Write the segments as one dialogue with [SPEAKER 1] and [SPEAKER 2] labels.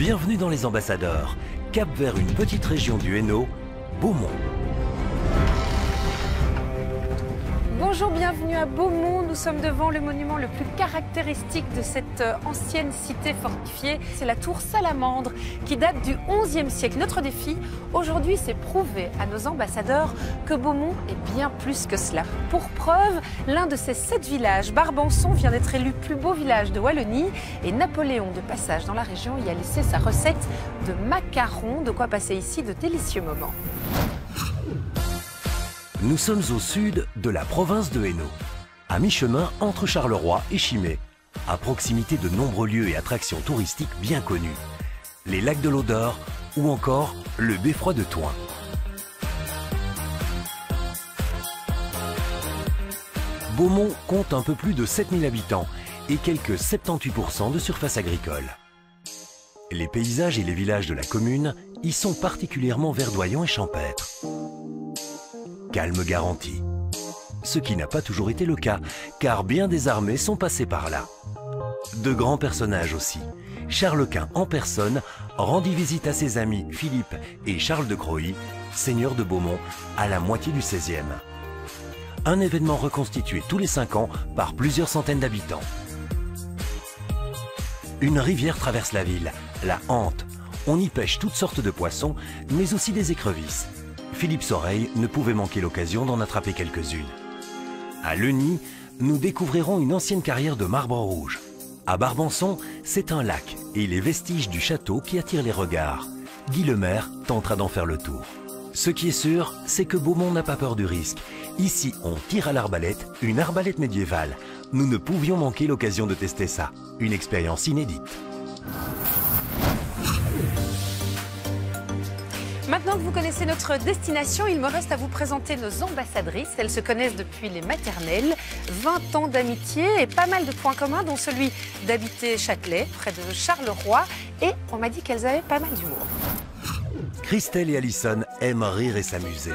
[SPEAKER 1] Bienvenue dans les Ambassadeurs, cap vers une petite région du Hainaut, Beaumont.
[SPEAKER 2] Bonjour, bienvenue à Beaumont. Nous sommes devant le monument le plus caractéristique de cette ancienne cité fortifiée. C'est la tour Salamandre qui date du XIe siècle. Notre défi aujourd'hui, c'est prouver à nos ambassadeurs que Beaumont est bien plus que cela. Pour preuve, l'un de ces 7 villages, Barbançon, vient d'être élu plus beau village de Wallonie et Napoléon, de passage dans la région, y a laissé sa recette de macarons. De quoi passer ici de délicieux moments.
[SPEAKER 1] Nous sommes au sud de la province de Hainaut, à mi-chemin entre Charleroi et Chimay, à proximité de nombreux lieux et attractions touristiques bien connus, les lacs de l'Odeur ou encore le beffroi de Thoin. Beaumont compte un peu plus de 7000 habitants et quelques 78% de surface agricole. Les paysages et les villages de la commune y sont particulièrement verdoyants et champêtres. Calme garanti. Ce qui n'a pas toujours été le cas, car bien des armées sont passées par là. De grands personnages aussi. Charles Quint en personne rendit visite à ses amis Philippe et Charles de Croÿ, seigneurs de Beaumont, à la moitié du XVIe. Un événement reconstitué tous les 5 ans par plusieurs centaines d'habitants. Une rivière traverse la ville, la Hante. On y pêche toutes sortes de poissons, mais aussi des écrevisses. Philippe Soreille ne pouvait manquer l'occasion d'en attraper quelques-unes. À Leuny, nous découvrirons une ancienne carrière de marbre rouge. À Barbançon, c'est un lac et les vestiges du château qui attirent les regards. Guy Lemaire tentera d'en faire le tour. Ce qui est sûr, c'est que Beaumont n'a pas peur du risque. Ici, on tire à l'arbalète, une arbalète médiévale. Nous ne pouvions manquer l'occasion de tester ça. Une expérience inédite.
[SPEAKER 2] Maintenant que vous connaissez notre destination, il me reste à vous présenter nos ambassadrices. Elles se connaissent depuis les maternelles, 20 ans d'amitié et pas mal de points communs, dont celui d'habiter Châtelet, près de Charleroi. Et on m'a dit qu'elles avaient pas mal d'humour.
[SPEAKER 1] Christelle et Alison aiment rire et s'amuser.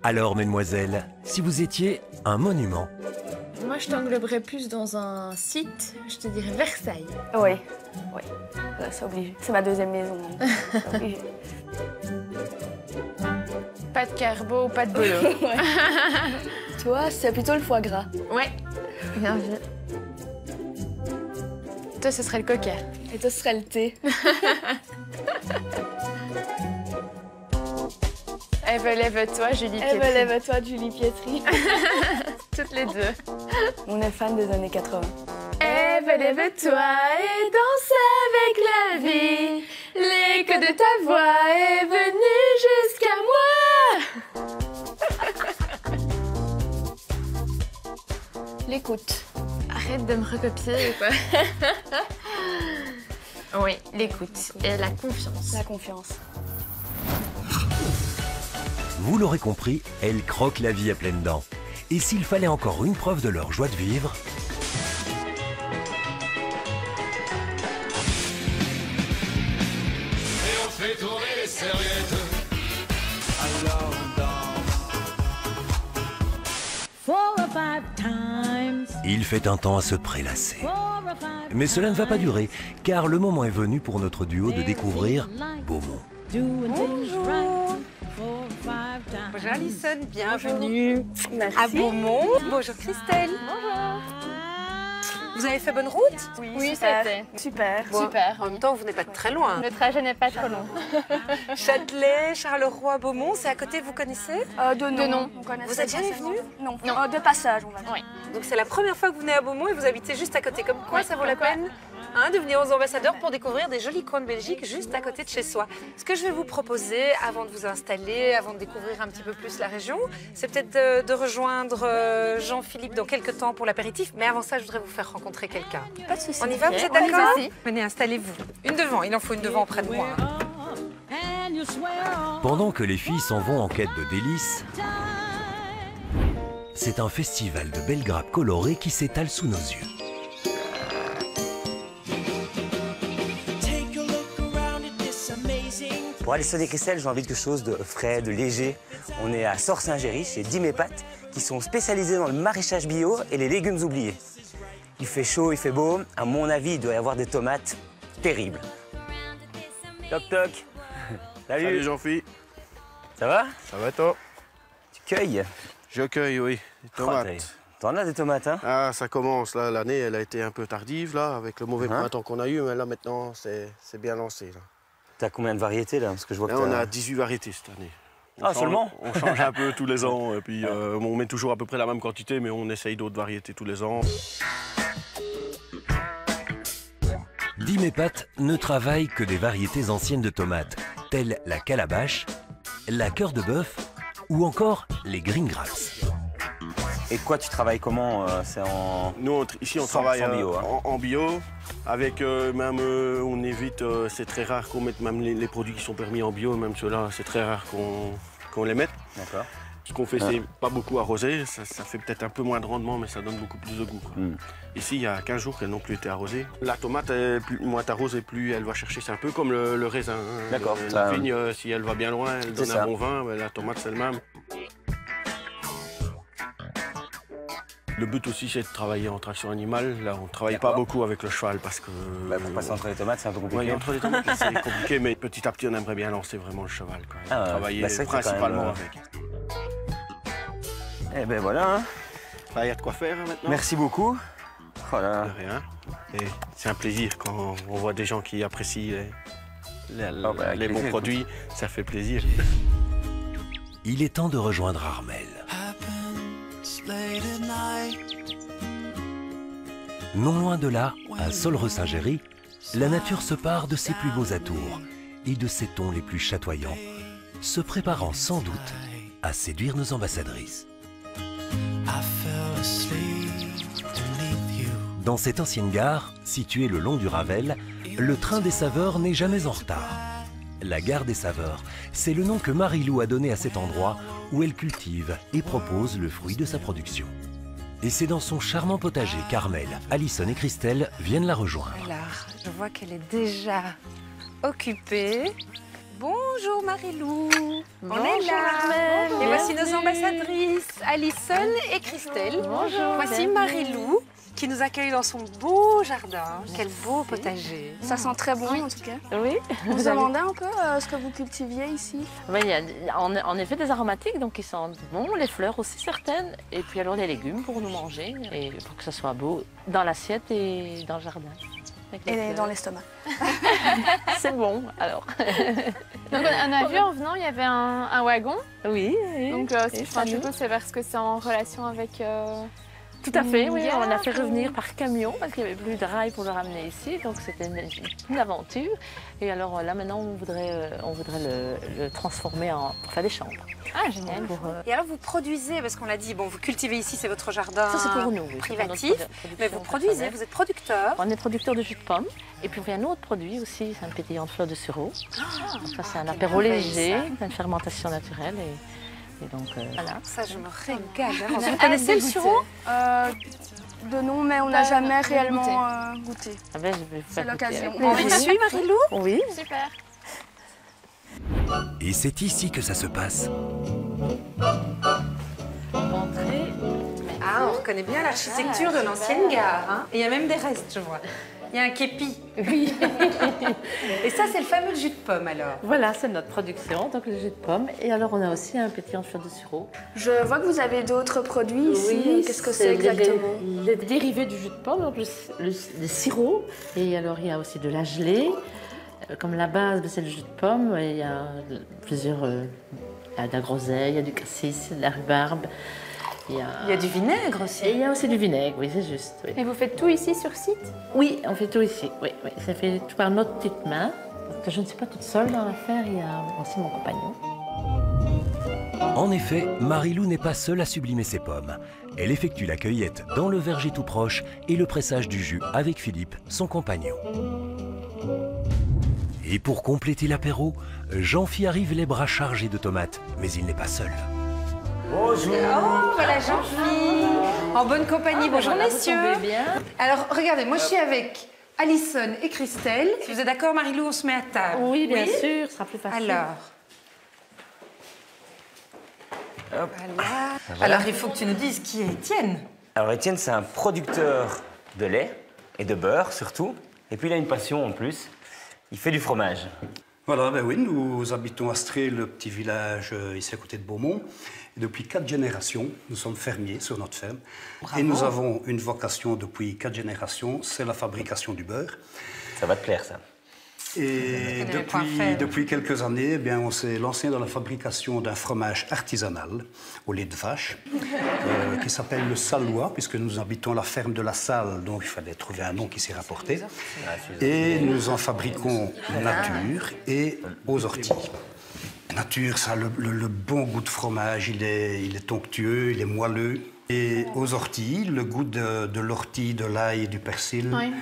[SPEAKER 1] Alors, mesdemoiselles, si vous étiez un monument?
[SPEAKER 3] Moi, je t'engloberais plus dans un site, je te dirais Versailles.
[SPEAKER 4] Oui, oui, c'est obligé. C'est ma deuxième maison, c'est obligé.
[SPEAKER 3] Pas de carbo, pas de boulot.
[SPEAKER 4] Ouais. Toi, c'est plutôt le foie gras.
[SPEAKER 3] Ouais, bien vu. Toi, ce serait le cocker.
[SPEAKER 4] Et toi, ce serait le thé.
[SPEAKER 3] Lève-toi, Julie Pietri.
[SPEAKER 4] Lève-toi, Julie Pietri.
[SPEAKER 3] Toutes les deux.
[SPEAKER 4] On est fan des années 80.
[SPEAKER 3] Lève-toi et danse avec la vie. L'écho de ta voix est venu jusqu'à moi. L'écoute. Arrête de me recopier ou quoi? Oui, l'écoute et la confiance.
[SPEAKER 4] La confiance.
[SPEAKER 1] Vous l'aurez compris, elles croquent la vie à pleines dents. Et s'il fallait encore une preuve de leur joie de vivre,
[SPEAKER 5] et on fait tourner les serviettes. Alors
[SPEAKER 1] il fait un temps à se prélasser. Mais cela ne va pas durer, car le moment est venu pour notre duo de découvrir Beaumont.
[SPEAKER 2] Bonjour. Bonjour Alison, bienvenue à Beaumont. Bonjour Christelle.
[SPEAKER 3] Bonjour.
[SPEAKER 2] Vous avez fait bonne route?
[SPEAKER 3] Oui, c'était.
[SPEAKER 4] Super.
[SPEAKER 2] Bon,
[SPEAKER 3] Super.
[SPEAKER 2] En même temps, vous n'êtes pas très loin.
[SPEAKER 3] Le trajet n'est pas trop long.
[SPEAKER 2] Châtelet, Charleroi, Beaumont, c'est à côté, vous connaissez?
[SPEAKER 4] De nom. On connaît
[SPEAKER 2] Vous
[SPEAKER 4] ça
[SPEAKER 2] êtes jamais venus?
[SPEAKER 4] Non. De passage, on va dire.
[SPEAKER 3] Oui.
[SPEAKER 2] Donc c'est la première fois que vous venez à Beaumont et vous habitez juste à côté. Comme quoi, ça vaut la peine de venir aux ambassadeurs pour découvrir des jolis coins de Belgique juste à côté de chez soi. Ce que je vais vous proposer, avant de vous installer, avant de découvrir un petit peu plus la région, c'est peut-être de rejoindre Jean-Philippe dans quelques temps pour l'apéritif. Mais avant ça, je voudrais vous faire rencontrer quelqu'un.
[SPEAKER 4] Pas de soucis.
[SPEAKER 2] On y va, vous êtes
[SPEAKER 3] On y va.
[SPEAKER 2] d'accord? Venez, installez-vous. Une devant, il en faut une devant près de moi.
[SPEAKER 1] Pendant que les filles s'en vont en quête de délices, c'est un festival de belles grappes colorées qui s'étale sous nos yeux.
[SPEAKER 6] Pour Alison et Christelle, j'ai envie de quelque chose de frais, de léger. On est à Sors-Saint-Géry, chez Dim et Pat, qui sont spécialisés dans le maraîchage bio et les légumes oubliés. Il fait chaud, il fait beau. À mon avis, il doit y avoir des tomates terribles. Toc toc.
[SPEAKER 7] Salut Jean-Philippe.
[SPEAKER 6] Ça va?
[SPEAKER 7] Ça va toi?
[SPEAKER 6] Tu cueilles?
[SPEAKER 7] Je cueille, oui. Des tomates.
[SPEAKER 6] T'en as des tomates, hein?
[SPEAKER 7] Ah, ça commence, là. L'année, elle a été un peu tardive, là, avec le mauvais printemps qu'on a eu. Mais là, maintenant, c'est bien lancé, là.
[SPEAKER 6] T'as combien de variétés, là? Parce que je vois
[SPEAKER 7] là,
[SPEAKER 6] que
[SPEAKER 7] on a 18 variétés cette année.
[SPEAKER 6] Seulement?
[SPEAKER 7] On change un peu tous les ans. Et puis, on met toujours à peu près la même quantité, mais on essaye d'autres variétés tous les ans.
[SPEAKER 1] Dimépat ne travaille que des variétés anciennes de tomates, telles la calabache, la cœur de bœuf ou encore les green grass.
[SPEAKER 6] Et quoi, tu travailles comment? C'est en...
[SPEAKER 7] Nous, ici, on travaille
[SPEAKER 6] en bio, hein.
[SPEAKER 7] en bio. Avec même, on évite, c'est très rare qu'on mette même les produits qui sont permis en bio, même ceux-là, c'est très rare qu'on les mette.
[SPEAKER 6] D'accord.
[SPEAKER 7] Ce qu'on fait, c'est pas beaucoup arroser. Ça fait peut-être un peu moins de rendement, mais ça donne beaucoup plus de goût. Ici, il y a 15 jours qu'elles n'ont plus été arrosées. La tomate, plus moins t'arroses et plus elle va chercher. C'est un peu comme le raisin. Hein.
[SPEAKER 6] D'accord.
[SPEAKER 7] La vigne, si elle va bien loin, elle donne un bon vin. Mais la tomate, c'est le même. Le but aussi, c'est de travailler en traction animale. Là, on ne travaille pas beaucoup avec le cheval parce que...
[SPEAKER 6] pour passer entre les tomates, c'est un peu compliqué.
[SPEAKER 7] Oui, entre les tomates, c'est compliqué, mais petit à petit, on aimerait bien lancer vraiment le cheval. Travailler principalement avec.
[SPEAKER 6] Eh ben voilà.
[SPEAKER 7] Là, il y a de quoi faire maintenant.
[SPEAKER 6] Merci beaucoup. Voilà.
[SPEAKER 7] De rien. Et c'est un plaisir quand on voit des gens qui apprécient les bons produits. Ça fait plaisir.
[SPEAKER 1] Il est temps de rejoindre Armel. Non loin de là, à Solre-Saint-Géry, la nature se pare de ses plus beaux atours et de ses tons les plus chatoyants, se préparant sans doute à séduire nos ambassadrices. Dans cette ancienne gare, située le long du Ravel, le train des saveurs n'est jamais en retard. La gare des saveurs, c'est le nom que Marie-Lou a donné à cet endroit où elle cultive et propose le fruit de sa production. Et c'est dans son charmant potager qu'Armel, Alison et Christelle viennent la rejoindre.
[SPEAKER 2] Alors, je vois qu'elle est déjà occupée. Bonjour Marie-Lou. On est là. Et voici nos ambassadrices, Alison et Christelle.
[SPEAKER 3] Bonjour.
[SPEAKER 2] Voici Marie-Lou qui nous accueille dans son beau jardin. Quel beau potager.
[SPEAKER 4] Ça sent très bon en tout cas.
[SPEAKER 3] Oui.
[SPEAKER 4] On se demandait un peu ce que vous cultiviez ici.
[SPEAKER 3] Oui, il y a en effet des aromatiques, donc ils sentent bon, les fleurs aussi certaines, et puis alors les légumes pour nous manger, et pour que ça soit beau dans l'assiette et dans le jardin.
[SPEAKER 4] Et dans l'estomac.
[SPEAKER 3] C'est bon, alors.
[SPEAKER 8] Donc on a vu en venant, il y avait un wagon.
[SPEAKER 3] Oui.
[SPEAKER 8] Donc du coup, c'est parce que c'est en relation avec...
[SPEAKER 3] Tout à fait, oui.
[SPEAKER 8] gare,
[SPEAKER 3] On l'a fait revenir par camion parce qu'il n'y avait plus de rail pour le ramener ici. Donc c'était une aventure. Et alors là, maintenant, on voudrait le transformer pour faire des chambres.
[SPEAKER 8] Ah, génial.
[SPEAKER 2] Et alors vous produisez, parce qu'on l'a dit, bon, vous cultivez ici, c'est votre jardin
[SPEAKER 3] Ça, c'est pour nous, oui.
[SPEAKER 2] privatif, mais vous produisez, vous êtes producteur.
[SPEAKER 3] On est producteur de jus de pomme. Et puis, il y a un autre produit aussi, c'est un pétillant de fleurs de sureau. Ça, c'est un apéro léger, une fermentation naturelle. Et donc, voilà.
[SPEAKER 2] Ça, je me régale.
[SPEAKER 4] Vous connaissez le sureau de nom, mais on n'a jamais réellement goûté.
[SPEAKER 3] Ah ben, je vais vous
[SPEAKER 4] C'est
[SPEAKER 3] faire
[SPEAKER 4] l'occasion.
[SPEAKER 3] goûter.
[SPEAKER 2] On vous suit, Marie-Lou?
[SPEAKER 3] Oui.
[SPEAKER 8] Super.
[SPEAKER 1] Et c'est ici que ça se passe.
[SPEAKER 3] Entrée.
[SPEAKER 2] Ah, on reconnaît bien l'architecture de l'ancienne gare. Hein. Et il y a même des restes, je vois. Il y a un képi.
[SPEAKER 3] Oui.
[SPEAKER 2] Et ça, c'est le fameux jus de pomme, alors.
[SPEAKER 3] Voilà, c'est notre production, donc le jus de pomme. Et alors, on a aussi un pétillant de fleurs de sureau.
[SPEAKER 4] Je vois que vous avez d'autres produits ici. Qu'est-ce que c'est exactement?
[SPEAKER 3] Les dérivés du jus de pomme, donc le sirop. Et alors, il y a aussi de la gelée. Comme la base, c'est le jus de pomme. Et il y a plusieurs... il y a de la groseille, il y a du cassis, de la rhubarbe. Il y a
[SPEAKER 2] du vinaigre aussi.
[SPEAKER 3] Et il y a aussi du vinaigre, oui, c'est juste. Oui.
[SPEAKER 8] Et vous faites tout ici sur site?
[SPEAKER 3] Oui, on fait tout ici. Oui, oui. Ça fait tout par notre petite main. Parce que je ne suis pas toute seule dans l'affaire, il y a aussi mon compagnon.
[SPEAKER 1] En effet, Marie-Lou n'est pas seule à sublimer ses pommes. Elle effectue la cueillette dans le verger tout proche et le pressage du jus avec Philippe, son compagnon. Et pour compléter l'apéro, Jean-Phi arrive les bras chargés de tomates, mais il n'est pas seul.
[SPEAKER 6] Bonjour.
[SPEAKER 2] Oh, voilà Jean-Phi. En bonne compagnie. Bonjour messieurs.
[SPEAKER 3] Bien.
[SPEAKER 2] Alors, regardez, moi je suis avec Alison et Christelle. Si vous êtes d'accord, Marie-Lou, on se met à table.
[SPEAKER 3] Oui, bien sûr, ce sera plus facile.
[SPEAKER 2] Alors.
[SPEAKER 6] Hop.
[SPEAKER 2] Voilà.
[SPEAKER 6] Voilà.
[SPEAKER 2] Alors, il faut que tu nous dises qui est Étienne.
[SPEAKER 6] Alors Étienne, c'est un producteur de lait et de beurre surtout. Et puis il a une passion en plus. Il fait du fromage.
[SPEAKER 9] Voilà, ben oui, nous habitons à Stré, le petit village ici à côté de Beaumont. Et depuis 4 générations, nous sommes fermiers sur notre ferme.
[SPEAKER 2] Bravo.
[SPEAKER 9] Et nous avons une vocation depuis 4 générations, c'est la fabrication du beurre.
[SPEAKER 6] Ça va te plaire, ça.
[SPEAKER 9] Et depuis quelques années, eh bien, on s'est lancé dans la fabrication d'un fromage artisanal au lait de vache qui s'appelle le Salois, puisque nous habitons la ferme de la Salle, donc il fallait trouver un nom qui s'y rapportait. Et nous en fabriquons nature et aux orties. Nature, ça a le bon goût de fromage, il est onctueux, il est moelleux. Et aux orties, le goût de l'ortie, de l'ail et du persil.
[SPEAKER 8] Oui.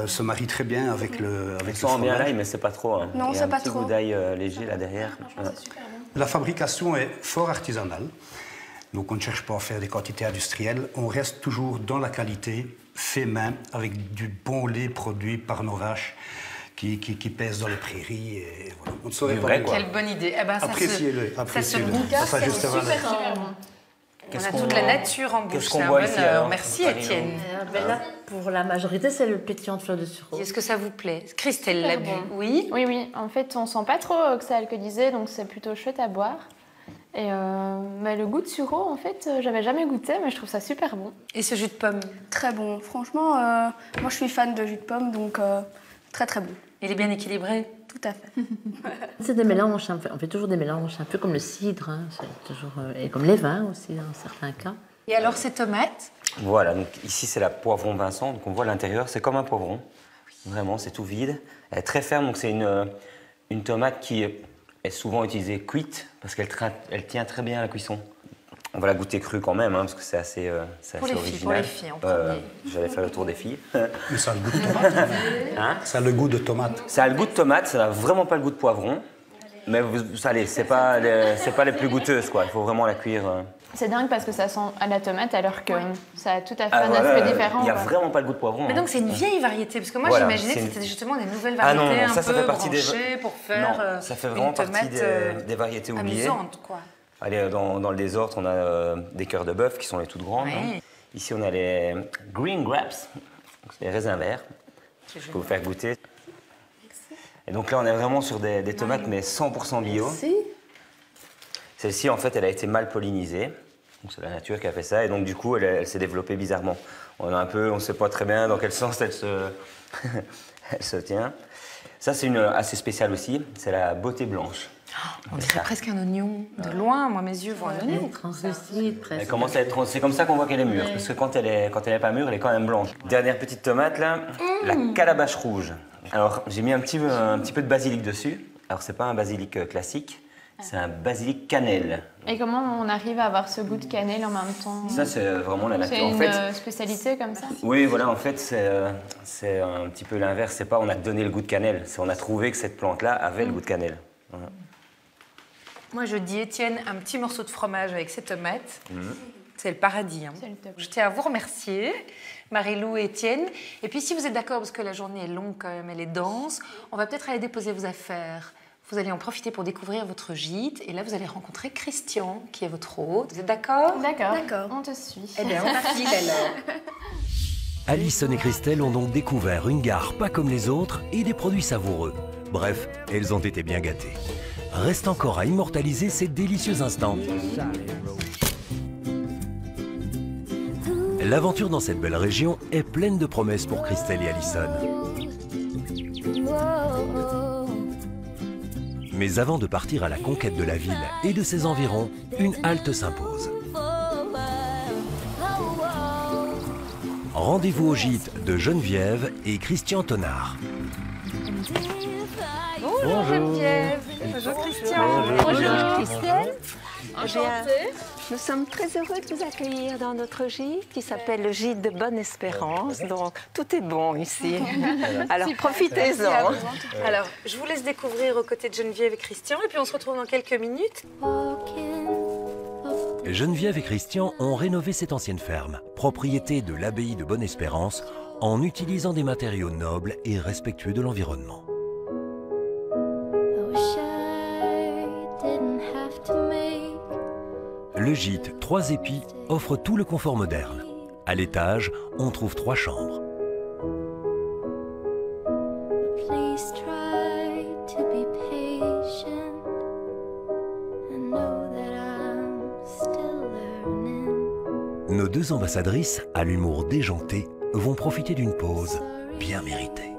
[SPEAKER 9] Se marie très bien avec le
[SPEAKER 6] On sent bien l'ail, mais c'est pas trop. Hein.
[SPEAKER 4] Non,
[SPEAKER 6] il y a
[SPEAKER 4] c'est
[SPEAKER 6] un
[SPEAKER 4] pas
[SPEAKER 6] petit
[SPEAKER 4] trop.
[SPEAKER 6] goût d'ail léger là derrière.
[SPEAKER 9] La fabrication est fort artisanale, donc on ne cherche pas à faire des quantités industrielles. On reste toujours dans la qualité, fait main, avec du bon lait produit par nos vaches qui pèsent dans les prairies. Et voilà. On ne saurait pas quoi.
[SPEAKER 2] Quelle bonne idée. Eh ben,
[SPEAKER 9] Appréciez-le, appréciez-le.
[SPEAKER 2] Ça se
[SPEAKER 8] Super bon.
[SPEAKER 2] On a toute la nature en bouche.
[SPEAKER 6] Qu'est-ce qu'on
[SPEAKER 2] C'est un
[SPEAKER 6] boit
[SPEAKER 2] bon,
[SPEAKER 6] ici, alors,
[SPEAKER 2] merci
[SPEAKER 6] Marie-Lou?
[SPEAKER 2] Étienne.
[SPEAKER 3] Là, pour la majorité, c'est le pétillant de fleur de sureau.
[SPEAKER 2] Est-ce que ça vous plaît? Christelle l'a
[SPEAKER 8] Super
[SPEAKER 2] bu.
[SPEAKER 8] bon.
[SPEAKER 2] Oui.
[SPEAKER 8] Oui, oui. En fait, on sent pas trop que c'est alcoolisé, donc c'est plutôt chouette à boire. Et mais le goût de sureau, en fait, j'avais jamais goûté, mais je trouve ça super bon.
[SPEAKER 2] Et ce jus de pomme?
[SPEAKER 4] Très bon. Franchement, moi je suis fan de jus de pomme, donc très très bon.
[SPEAKER 2] Il est bien équilibré?
[SPEAKER 4] Tout à fait.
[SPEAKER 3] C'est des mélanges, on fait toujours des mélanges, un peu comme le cidre, hein, c'est toujours, et comme les vins aussi, dans certains cas.
[SPEAKER 2] Et alors ces tomates?
[SPEAKER 6] Voilà, donc ici c'est la poivron Vincent, donc on voit l'intérieur, c'est comme un poivron. Vraiment, c'est tout vide. Elle est très ferme, donc c'est une tomate qui est souvent utilisée cuite, parce qu'elle tient très bien à la cuisson. On va la goûter crue quand même, hein, parce que c'est assez,
[SPEAKER 2] Pour les filles,
[SPEAKER 6] original.
[SPEAKER 2] pour les filles, en premier.
[SPEAKER 6] J'allais faire le tour des filles.
[SPEAKER 9] Mais ça a le goût de tomate.
[SPEAKER 6] Hein?
[SPEAKER 9] Ça a le goût de tomate.
[SPEAKER 6] Ça a le goût de tomate, ça n'a vraiment pas le goût de poivron. Mais vous allez, c'est pas les plus goûteuses, quoi. Il faut vraiment la cuire.
[SPEAKER 8] C'est dingue parce que ça sent à la tomate, alors que ça a tout à fait
[SPEAKER 6] Ah,
[SPEAKER 8] un
[SPEAKER 6] voilà,
[SPEAKER 8] aspect différent.
[SPEAKER 6] il n'y a
[SPEAKER 8] quoi.
[SPEAKER 6] vraiment pas le goût de poivron.
[SPEAKER 2] Mais
[SPEAKER 6] hein.
[SPEAKER 2] donc c'est une vieille variété, parce que moi
[SPEAKER 6] Voilà,
[SPEAKER 2] j'imaginais que
[SPEAKER 6] c'est
[SPEAKER 2] c'était justement des nouvelles
[SPEAKER 6] Ah
[SPEAKER 2] variétés
[SPEAKER 6] non, ça
[SPEAKER 2] un peu
[SPEAKER 6] fait partie des...
[SPEAKER 2] branchées pour faire
[SPEAKER 6] Non, ça fait vraiment
[SPEAKER 2] une tomate
[SPEAKER 6] partie des variétés oubliées.
[SPEAKER 2] amusante, quoi.
[SPEAKER 6] Allez, dans le désordre, on a des cœurs de bœuf qui sont les toutes grandes.
[SPEAKER 2] Ouais.
[SPEAKER 6] Hein. Ici, on a les green grapes, donc c'est les raisins verts. Je peux vous faire goûter. Et donc là, on est vraiment sur des tomates, mais 100% bio.
[SPEAKER 3] Si.
[SPEAKER 6] Celle-ci, en fait, elle a été mal pollinisée. Donc c'est la nature qui a fait ça. Et donc, du coup, elle s'est développée bizarrement. On ne sait pas très bien dans quel sens elle se tient. Ça, c'est une assez spéciale aussi. C'est la beauté blanche.
[SPEAKER 2] On dirait presque un oignon. De loin, moi, mes yeux voient un oignon.
[SPEAKER 3] Translucide, presque.
[SPEAKER 6] Elle commence à être, c'est comme ça qu'on voit qu'elle est mûre, parce que quand elle est pas mûre, elle est quand même blanche. Dernière petite tomate là, la calabache rouge. Alors j'ai mis un petit peu de basilic dessus. Alors c'est pas un basilic classique, c'est un basilic cannelle.
[SPEAKER 8] Et comment on arrive à avoir ce goût de cannelle en même temps?
[SPEAKER 6] Ça c'est vraiment la nature.
[SPEAKER 8] C'est
[SPEAKER 6] En
[SPEAKER 8] une
[SPEAKER 6] fait,
[SPEAKER 8] spécialité comme ça?
[SPEAKER 6] oui voilà, en fait c'est un petit peu l'inverse. C'est pas on a donné le goût de cannelle, c'est on a trouvé que cette plante là avait le goût de cannelle. Voilà.
[SPEAKER 2] Moi, je dis, Étienne, un petit morceau de fromage avec ces tomates, c'est le paradis. Hein.
[SPEAKER 8] C'est le top.
[SPEAKER 2] Je tiens à vous remercier, Marie-Lou et Étienne. Et puis, si vous êtes d'accord, parce que la journée est longue quand même, elle est dense, on va peut-être aller déposer vos affaires. Vous allez en profiter pour découvrir votre gîte. Et là, vous allez rencontrer Christian, qui est votre hôte. Vous êtes d'accord?
[SPEAKER 8] D'accord, on te suit.
[SPEAKER 2] Eh bien, on partit alors.
[SPEAKER 1] Alison et Christelle ont donc découvert une gare pas comme les autres et des produits savoureux. Bref, elles ont été bien gâtées. Reste encore à immortaliser ces délicieux instants. L'aventure dans cette belle région est pleine de promesses pour Christelle et Alison. Mais avant de partir à la conquête de la ville et de ses environs, une halte s'impose. Rendez-vous au gîte de Geneviève et Christian Tonard.
[SPEAKER 2] Bonjour Geneviève. Bonjour Christian.
[SPEAKER 10] Bonjour Christelle. Nous sommes très heureux de vous accueillir dans notre gîte qui s'appelle le gîte de Bonne Espérance. Donc tout est bon ici. Alors profitez-en.
[SPEAKER 2] Alors, je vous laisse découvrir aux côtés de Geneviève et Christian et puis on se retrouve dans quelques minutes.
[SPEAKER 1] Geneviève et Christian ont rénové cette ancienne ferme, propriété de l'abbaye de Bonne-Espérance, en utilisant des matériaux nobles et respectueux de l'environnement. Le gîte 3 épis offre tout le confort moderne. À l'étage, on trouve 3 chambres.
[SPEAKER 11] Please try to be patient.
[SPEAKER 1] nos deux ambassadrices, à l'humour déjanté, vont profiter d'une pause bien méritée.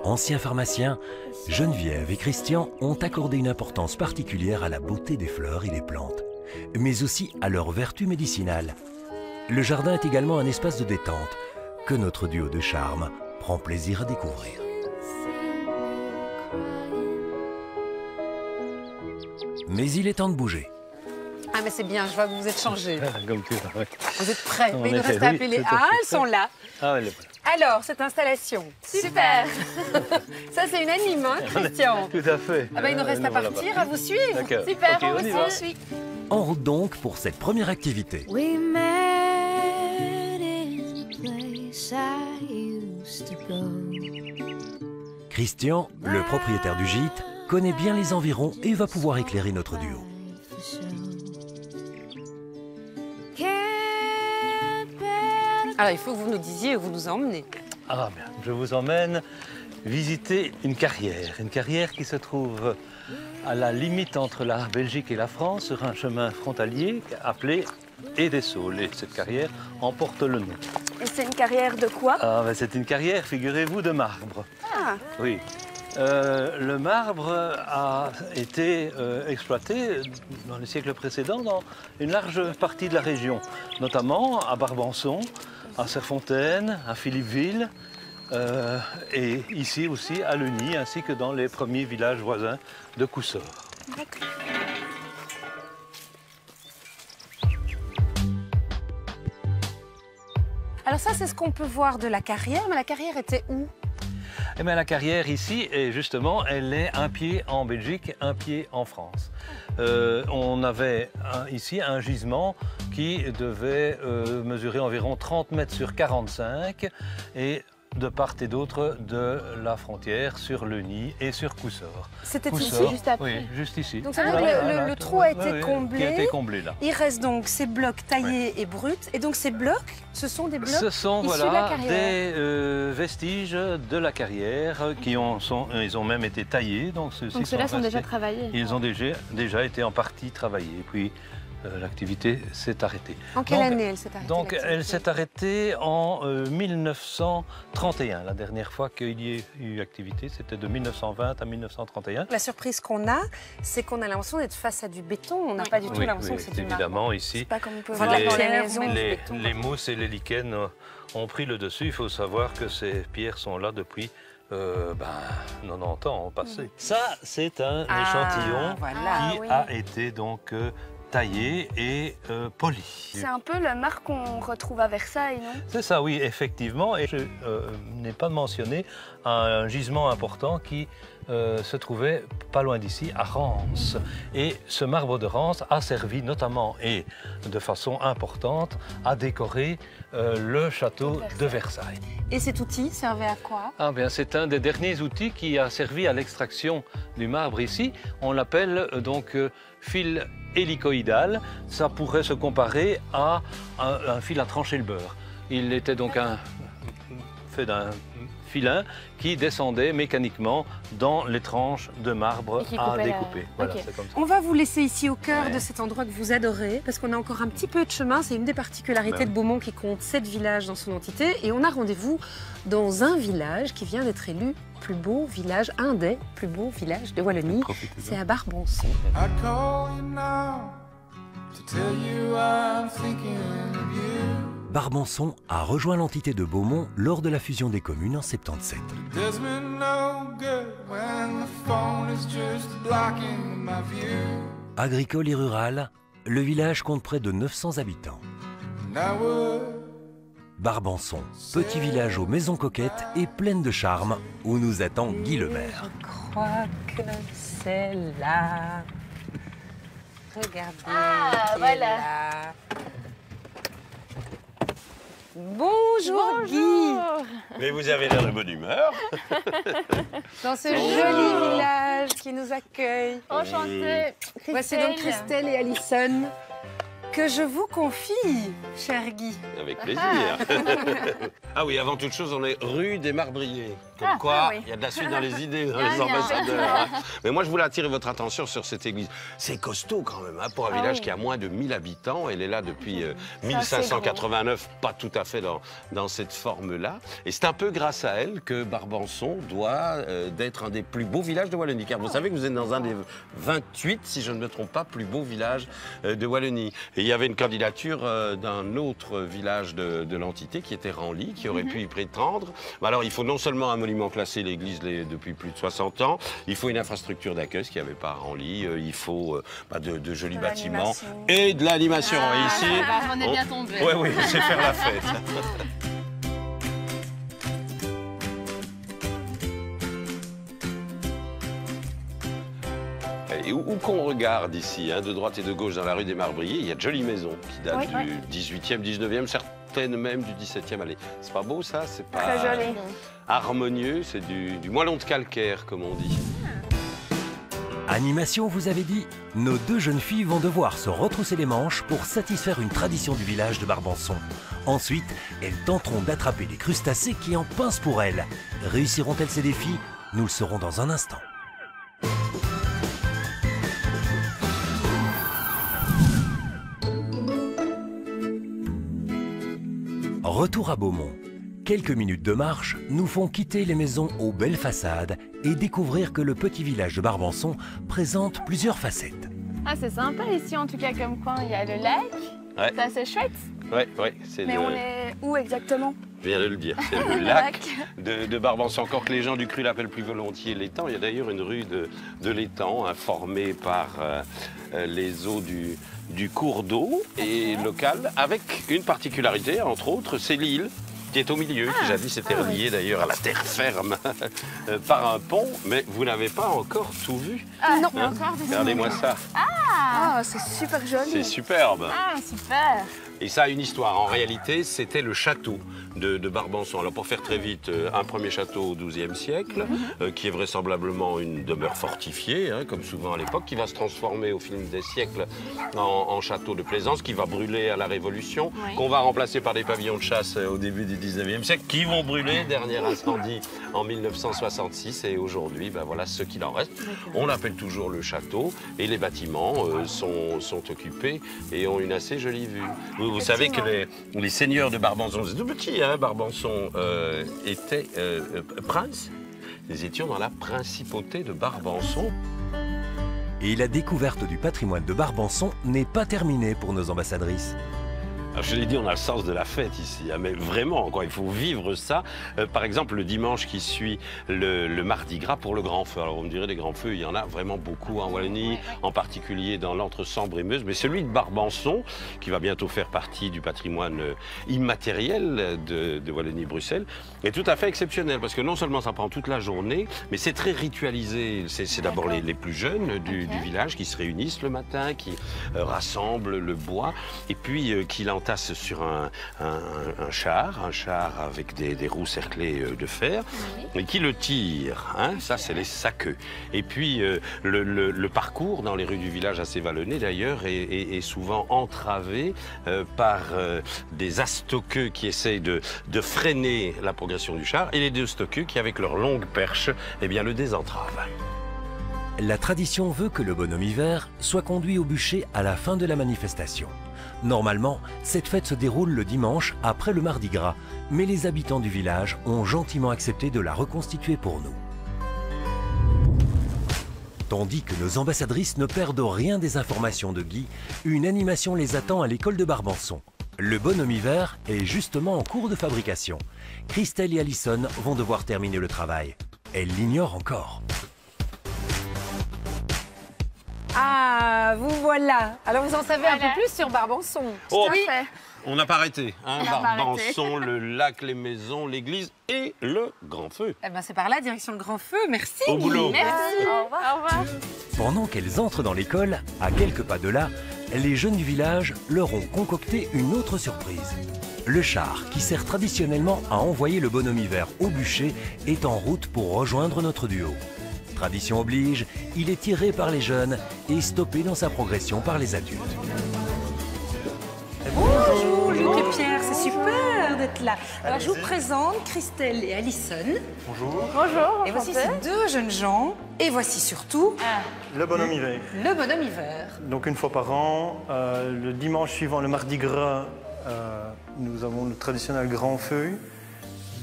[SPEAKER 1] Anciens pharmaciens, Geneviève et Christian ont accordé une importance particulière à la beauté des fleurs et des plantes, mais aussi à leurs vertus médicinales. Le jardin est également un espace de détente que notre duo de charme prend plaisir à découvrir. Mais il est temps de bouger.
[SPEAKER 2] Ah mais c'est bien, je vois que vous êtes changés.
[SPEAKER 11] Comme tu vois.
[SPEAKER 2] Vous êtes prêts, mais il nous reste à appeler les... Ah, elles sont là.
[SPEAKER 11] Ah, elle est là.
[SPEAKER 2] Alors, cette installation. Super. Ça, c'est unanime, hein, Christian?
[SPEAKER 11] Tout à fait.
[SPEAKER 2] Ah ben, il nous reste à partir, à vous suivre.
[SPEAKER 8] Super,
[SPEAKER 11] okay,
[SPEAKER 8] on vous suit.
[SPEAKER 1] En route donc pour cette première activité. Christian, le propriétaire du gîte, connaît bien les environs et va pouvoir éclairer notre duo.
[SPEAKER 2] Alors, il faut que vous nous disiez où vous nous emmenez.
[SPEAKER 11] Ah bien, je vous emmène visiter une carrière qui se trouve à la limite entre la Belgique et la France, sur un chemin frontalier appelé Edessaules. Et cette carrière en porte le nom.
[SPEAKER 4] Et c'est une carrière de quoi?
[SPEAKER 11] Ah, ben c'est une carrière, figurez-vous, de marbre.
[SPEAKER 4] Ah.
[SPEAKER 11] Oui. Le marbre a été exploité dans les siècles précédents dans une large partie de la région, notamment à Barbançon, à Serfontaine, à Philippeville, et ici aussi à Leuny, ainsi que dans les premiers villages voisins de Coussort.
[SPEAKER 2] Alors ça, c'est ce qu'on peut voir de la carrière, mais la carrière était où?
[SPEAKER 11] Eh bien, la carrière ici, et justement, elle est un pied en Belgique, un pied en France. On avait ici un gisement qui devait mesurer environ 30 mètres sur 45 et de part et d'autre de la frontière sur Leuny et sur Coussort.
[SPEAKER 2] C'était
[SPEAKER 11] Coussort,
[SPEAKER 2] ici, juste après.
[SPEAKER 11] Oui, juste ici.
[SPEAKER 2] Donc ça veut dire que le trou a été comblé.
[SPEAKER 11] Qui a été comblé là.
[SPEAKER 2] Il reste donc ces blocs taillés et bruts. Et donc ces blocs, ce sont des blocs
[SPEAKER 11] Ce sont
[SPEAKER 2] issus de la carrière.
[SPEAKER 11] des vestiges de la carrière qui ils ont même été taillés. Donc
[SPEAKER 8] ceux-là sont déjà travaillés.
[SPEAKER 11] Ils ont déjà été en partie travaillés. Et puis l'activité s'est arrêtée.
[SPEAKER 2] En quelle année elle s'est arrêtée?
[SPEAKER 11] Donc elle s'est arrêtée en 1931. La dernière fois qu'il y ait eu activité, c'était de 1920 à 1931.
[SPEAKER 2] La surprise qu'on a, c'est qu'on a l'impression d'être face à du béton. On n'a pas du tout l'impression que c'est du marbre.
[SPEAKER 11] Évidemment, ici,
[SPEAKER 2] pas comme on peut voir
[SPEAKER 11] les mousses et les lichens ont pris le dessus. Il faut savoir que ces pierres sont là depuis 90 ans au passé. Ça, c'est un échantillon qui a été donc taillé et poli.
[SPEAKER 4] C'est un peu le marbre qu'on retrouve à Versailles, non?
[SPEAKER 11] C'est ça, oui, effectivement. Et je n'ai pas mentionné un gisement important qui se trouvait pas loin d'ici, à Reims. Et ce marbre de Reims a servi notamment et de façon importante à décorer le château de Versailles.
[SPEAKER 2] Et cet outil servait à quoi?
[SPEAKER 11] Ah bien, c'est un des derniers outils qui a servi à l'extraction du marbre ici. On l'appelle donc fil hélicoïdal. Ça pourrait se comparer à un fil à trancher le beurre. Il était donc fait d'un filin qui descendait mécaniquement dans les tranches de marbre à découper. Voilà, c'est comme ça.
[SPEAKER 2] On va vous laisser ici au cœur de cet endroit que vous adorez, parce qu'on a encore un petit peu de chemin. C'est une des particularités de Beaumont qui compte 7 villages dans son entité. Et on a rendez-vous dans un village qui vient d'être élu plus beau village, un des plus beaux villages de Wallonie. C'est à Barbançon.
[SPEAKER 1] Barbançon a rejoint l'entité de Beaumont lors de la fusion des communes en 77. Agricole et rural, le village compte près de 900 habitants. Barbançon, petit village aux maisons coquettes et pleine de charme, où nous attend Guy le maire.
[SPEAKER 2] Je crois que c'est là. Regardez.
[SPEAKER 8] Ah, voilà.
[SPEAKER 2] Là. Bonjour Guy.
[SPEAKER 12] Mais vous avez l'air de bonne humeur.
[SPEAKER 2] Dans ce joli village qui nous accueille.
[SPEAKER 8] Enchantée.
[SPEAKER 2] Voici donc Christelle et Alison. que je vous confie, cher Guy.
[SPEAKER 12] Avec plaisir. Ah oui, avant toute chose, on est rue des Marbriers. Comme quoi, il y a de la suite dans les idées, dans les ambassadeurs. Hein. Mais moi, je voulais attirer votre attention sur cette église. C'est costaud quand même, hein, pour un village qui a moins de 1000 habitants. Elle est là depuis 1589, pas tout à fait dans cette forme-là. Et c'est un peu grâce à elle que Barbançon doit d'être un des plus beaux villages de Wallonie. Car vous savez que vous êtes dans un des 28, si je ne me trompe pas, plus beaux villages de Wallonie. Et il y avait une candidature d'un autre village de l'entité qui était Ranly, qui aurait pu y prétendre. Alors il faut non seulement un monument classé, l'église depuis plus de 60 ans, il faut une infrastructure d'accueil, ce qu'il n'y avait pas à Ranly, il faut de jolis bâtiments et de l'animation. Et ici,
[SPEAKER 8] on est bien tombé.
[SPEAKER 12] Oui, oui, c'est faire la fête. Et où qu'on regarde ici, hein, de droite et de gauche dans la rue des Marbriers, il y a de jolies maisons qui datent du 18e, 19e, certaines même du 17e. Allez, c'est pas beau ça? C'est pas
[SPEAKER 4] très joli.
[SPEAKER 12] Harmonieux, c'est du moellon de calcaire, comme on dit.
[SPEAKER 1] Animation, vous avez dit? Nos deux jeunes filles vont devoir se retrousser les manches pour satisfaire une tradition du village de Barbançon. Ensuite, elles tenteront d'attraper les crustacés qui en pincent pour elles. Réussiront-elles ces défis? Nous le saurons dans un instant. Retour à Beaumont. Quelques minutes de marche nous font quitter les maisons aux belles façades et découvrir que le petit village de Barbançon présente plusieurs facettes.
[SPEAKER 8] Ah, c'est sympa ici en tout cas comme coin. Il y a le lac, c'est assez chouette.
[SPEAKER 12] Oui.
[SPEAKER 4] Mais on est où exactement?
[SPEAKER 12] Je viens de le dire, c'est le lac de Barbançon. Encore que les gens du Cru l'appellent plus volontiers l'étang. Il y a d'ailleurs une rue de l'étang, hein, formée par les eaux du cours d'eau et local, avec une particularité, entre autres, c'est l'île qui est au milieu, qui jadis était reliée d'ailleurs à la terre ferme par un pont, mais vous n'avez pas encore tout vu.
[SPEAKER 4] Non,
[SPEAKER 12] hein? Regardez-moi ça.
[SPEAKER 4] Ah, c'est super joli.
[SPEAKER 12] C'est superbe.
[SPEAKER 8] Ah, super.
[SPEAKER 12] Et ça a une histoire. En réalité, c'était le château de Barbançon. Alors pour faire très vite, un premier château au XIIe siècle, qui est vraisemblablement une demeure fortifiée, hein, comme souvent à l'époque, qui va se transformer au fil des siècles en château de plaisance, qui va brûler à la Révolution, qu'on va remplacer par des pavillons de chasse au début du XIXe siècle, qui vont brûler, dernier incendie en 1966. Et aujourd'hui, ben voilà ce qu'il en reste. On l'appelle toujours le château, et les bâtiments sont occupés et ont une assez jolie vue. Vous savez que les seigneurs de Barbançon, c'est tout petit, hein, Barbançon étaient princes. Nous étions dans la principauté de Barbançon.
[SPEAKER 1] Et la découverte du patrimoine de Barbançon n'est pas terminée pour nos ambassadrices.
[SPEAKER 12] Alors, je l'ai dit, on a le sens de la fête ici, hein, mais vraiment, quoi, il faut vivre ça. Par exemple, le dimanche qui suit le Mardi Gras pour le Grand Feu. Alors, vous me direz, les grands feux, il y en a vraiment beaucoup en Wallonie, en particulier dans l'entre-Sambre et Meuse. Mais celui de Barbançon, qui va bientôt faire partie du patrimoine immatériel de Wallonie-Bruxelles, est tout à fait exceptionnel. Parce que non seulement ça prend toute la journée, mais c'est très ritualisé. C'est d'abord les plus jeunes du village qui se réunissent le matin, qui rassemblent le bois, et puis qui l'entassent sur un char avec des roues cerclées de fer, et qui le tire. Hein, ça, c'est les saqueux. Et puis, le parcours dans les rues du village, assez vallonné d'ailleurs, est souvent entravé par des astoqueux qui essayent de freiner la progression du char, et les deux stoqueux qui, avec leurs longues perches, eh bien, le désentravent.
[SPEAKER 1] La tradition veut que le bonhomme hiver soit conduit au bûcher à la fin de la manifestation. Normalement, cette fête se déroule le dimanche après le Mardi Gras, mais les habitants du village ont gentiment accepté de la reconstituer pour nous. Tandis que nos ambassadrices ne perdent rien des informations de Guy, une animation les attend à l'école de Barbançon. Le bonhomme hiver est justement en cours de fabrication. Christelle et Alison vont devoir terminer le travail. Elles l'ignorent encore.
[SPEAKER 2] Ah, vous voilà. Alors vous en savez un peu plus sur Barbançon.
[SPEAKER 12] Oh, oui. On n'a pas arrêté. Hein, Barbançon, le lac, les maisons, l'église et le Grand Feu.
[SPEAKER 2] Eh ben c'est par là, direction le Grand Feu. Merci.
[SPEAKER 12] Au boulot.
[SPEAKER 2] Merci.
[SPEAKER 8] Au revoir. Au revoir.
[SPEAKER 1] Pendant qu'elles entrent dans l'école, à quelques pas de là, les jeunes du village leur ont concocté une autre surprise. Le char, qui sert traditionnellement à envoyer le bonhomme hiver au bûcher, est en route pour rejoindre notre duo. Tradition oblige, il est tiré par les jeunes et stoppé dans sa progression par les adultes.
[SPEAKER 2] Bonjour Luc et Pierre, c'est super d'être là. Alors je vous présente Christelle et Alison.
[SPEAKER 13] Bonjour.
[SPEAKER 8] Bonjour.
[SPEAKER 2] Et voici ces deux jeunes gens. Et voici surtout...
[SPEAKER 13] Le bonhomme hiver.
[SPEAKER 2] Le bonhomme hiver.
[SPEAKER 13] Donc une fois par an, le dimanche suivant le mardi gras, nous avons le traditionnel grand feu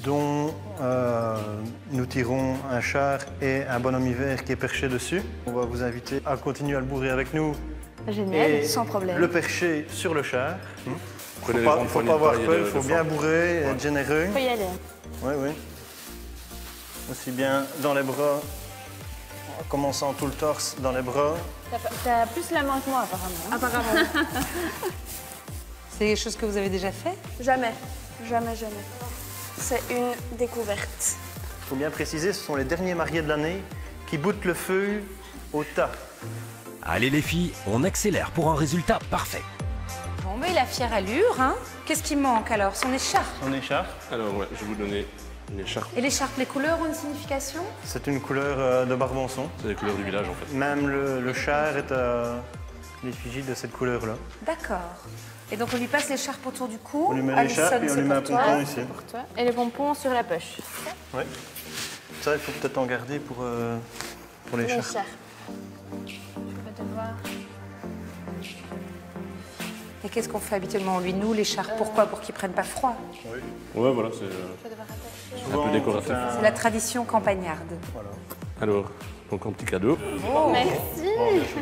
[SPEAKER 13] dont nous tirons un char et un bonhomme hiver qui est perché dessus. On va vous inviter à continuer à le bourrer avec nous.
[SPEAKER 8] Génial,
[SPEAKER 13] et
[SPEAKER 8] sans problème.
[SPEAKER 13] Le percher sur le char. Il ne
[SPEAKER 12] Prenez
[SPEAKER 13] faut pas avoir peur, il faut bien bourrer, être généreux.
[SPEAKER 8] Il faut y aller.
[SPEAKER 13] Oui, oui. Aussi bien dans les bras, en commençant tout le torse dans les bras.
[SPEAKER 8] T'as plus la main que moi, apparemment.
[SPEAKER 2] Apparemment. C'est des choses que vous avez déjà fait?
[SPEAKER 4] Jamais. Jamais, jamais. C'est une découverte.
[SPEAKER 13] Il faut bien préciser, ce sont les derniers mariés de l'année qui boutent le feu au tas.
[SPEAKER 1] Allez les filles, on accélère pour un résultat parfait.
[SPEAKER 2] Bon, mais il a fière allure, hein. Qu'est-ce qui manque alors? Son écharpe?
[SPEAKER 13] Son écharpe.
[SPEAKER 12] Alors, ouais, je vais vous donner une écharpe.
[SPEAKER 2] Et l'écharpe, les couleurs ont une signification?
[SPEAKER 13] C'est une couleur de Barbançon.
[SPEAKER 12] C'est les couleurs du village, en fait.
[SPEAKER 13] Même le char est à l'effigie de cette couleur-là.
[SPEAKER 2] D'accord. Et donc on lui passe l'écharpe autour du cou.
[SPEAKER 13] On lui met l'écharpe et on lui met un pompon ici.
[SPEAKER 8] Pour toi. Et les pompons sur la poche.
[SPEAKER 13] Oui. Ça, il faut peut-être en garder pour l'écharpe.
[SPEAKER 2] Et qu'est-ce qu'on fait habituellement, lui, nous, l'écharpe? Pourquoi? Pour qu'il ne prenne pas froid.
[SPEAKER 12] Oui. Ouais, voilà, c'est un peu décoratif.
[SPEAKER 2] C'est la tradition campagnarde.
[SPEAKER 13] Voilà.
[SPEAKER 12] Alors, donc un petit cadeau.
[SPEAKER 8] Oh, merci.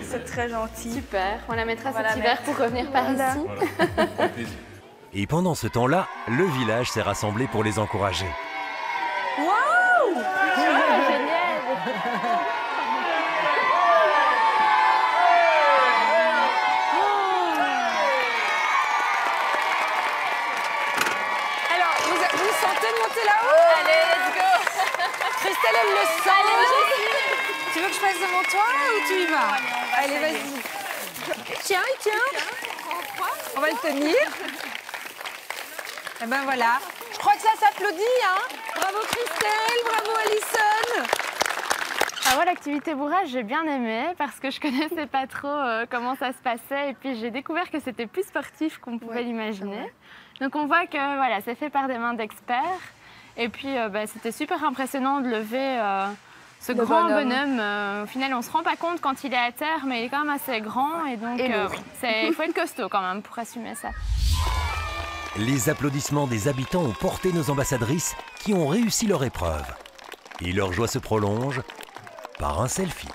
[SPEAKER 4] C'est très gentil.
[SPEAKER 8] Super. On la mettra cet hiver pour revenir par ici.
[SPEAKER 12] Voilà.
[SPEAKER 1] Et pendant ce temps-là, le village s'est rassemblé pour les encourager.
[SPEAKER 2] Waouh!
[SPEAKER 8] Génial.
[SPEAKER 2] Monter là-haut. Allez, let's go. Christelle, elle le sent. Allez, tu veux que je passe devant toi ou tu y vas? Allez, vas-y. Tiens, tiens. On va le tenir. Et ben voilà. Je crois que ça s'applaudit, hein. Bravo Christelle, bravo Alison.
[SPEAKER 8] Ah ouais, l'activité bourrage, j'ai bien aimé parce que je connaissais pas trop comment ça se passait et puis j'ai découvert que c'était plus sportif qu'on pouvait l'imaginer. Donc on voit que voilà, c'est fait par des mains d'experts. Et puis c'était super impressionnant de lever ce grand bonhomme. Au final, on ne se rend pas compte quand il est à terre, mais il est quand même assez grand. Et donc, il faut être costaud quand même pour assumer ça.
[SPEAKER 1] Les applaudissements des habitants ont porté nos ambassadrices qui ont réussi leur épreuve. Et leur joie se prolonge par un selfie.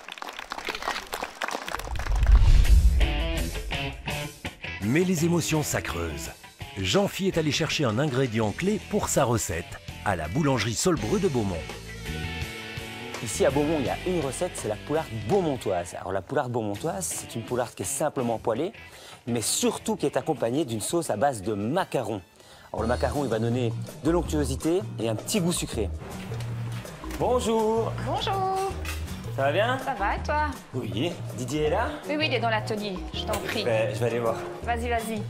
[SPEAKER 1] Mais les émotions s'accreusent. Jean-Phi est allé chercher un ingrédient clé pour sa recette à la boulangerie Solbreu de Beaumont.
[SPEAKER 6] Ici à Beaumont, il y a une recette, c'est la poularde beaumontoise. Alors la poularde beaumontoise, c'est une poularde qui est simplement poêlée, mais surtout qui est accompagnée d'une sauce à base de macarons. Alors le macaron, il va donner de l'onctuosité et un petit goût sucré. Bonjour.
[SPEAKER 2] Bonjour.
[SPEAKER 6] Ça va bien?
[SPEAKER 2] Ça va et toi?
[SPEAKER 6] Oui. Didier est là?
[SPEAKER 2] Oui, oui, il est dans l'atelier, je t'en prie.
[SPEAKER 6] Je vais aller voir.
[SPEAKER 2] Vas-y, vas-y.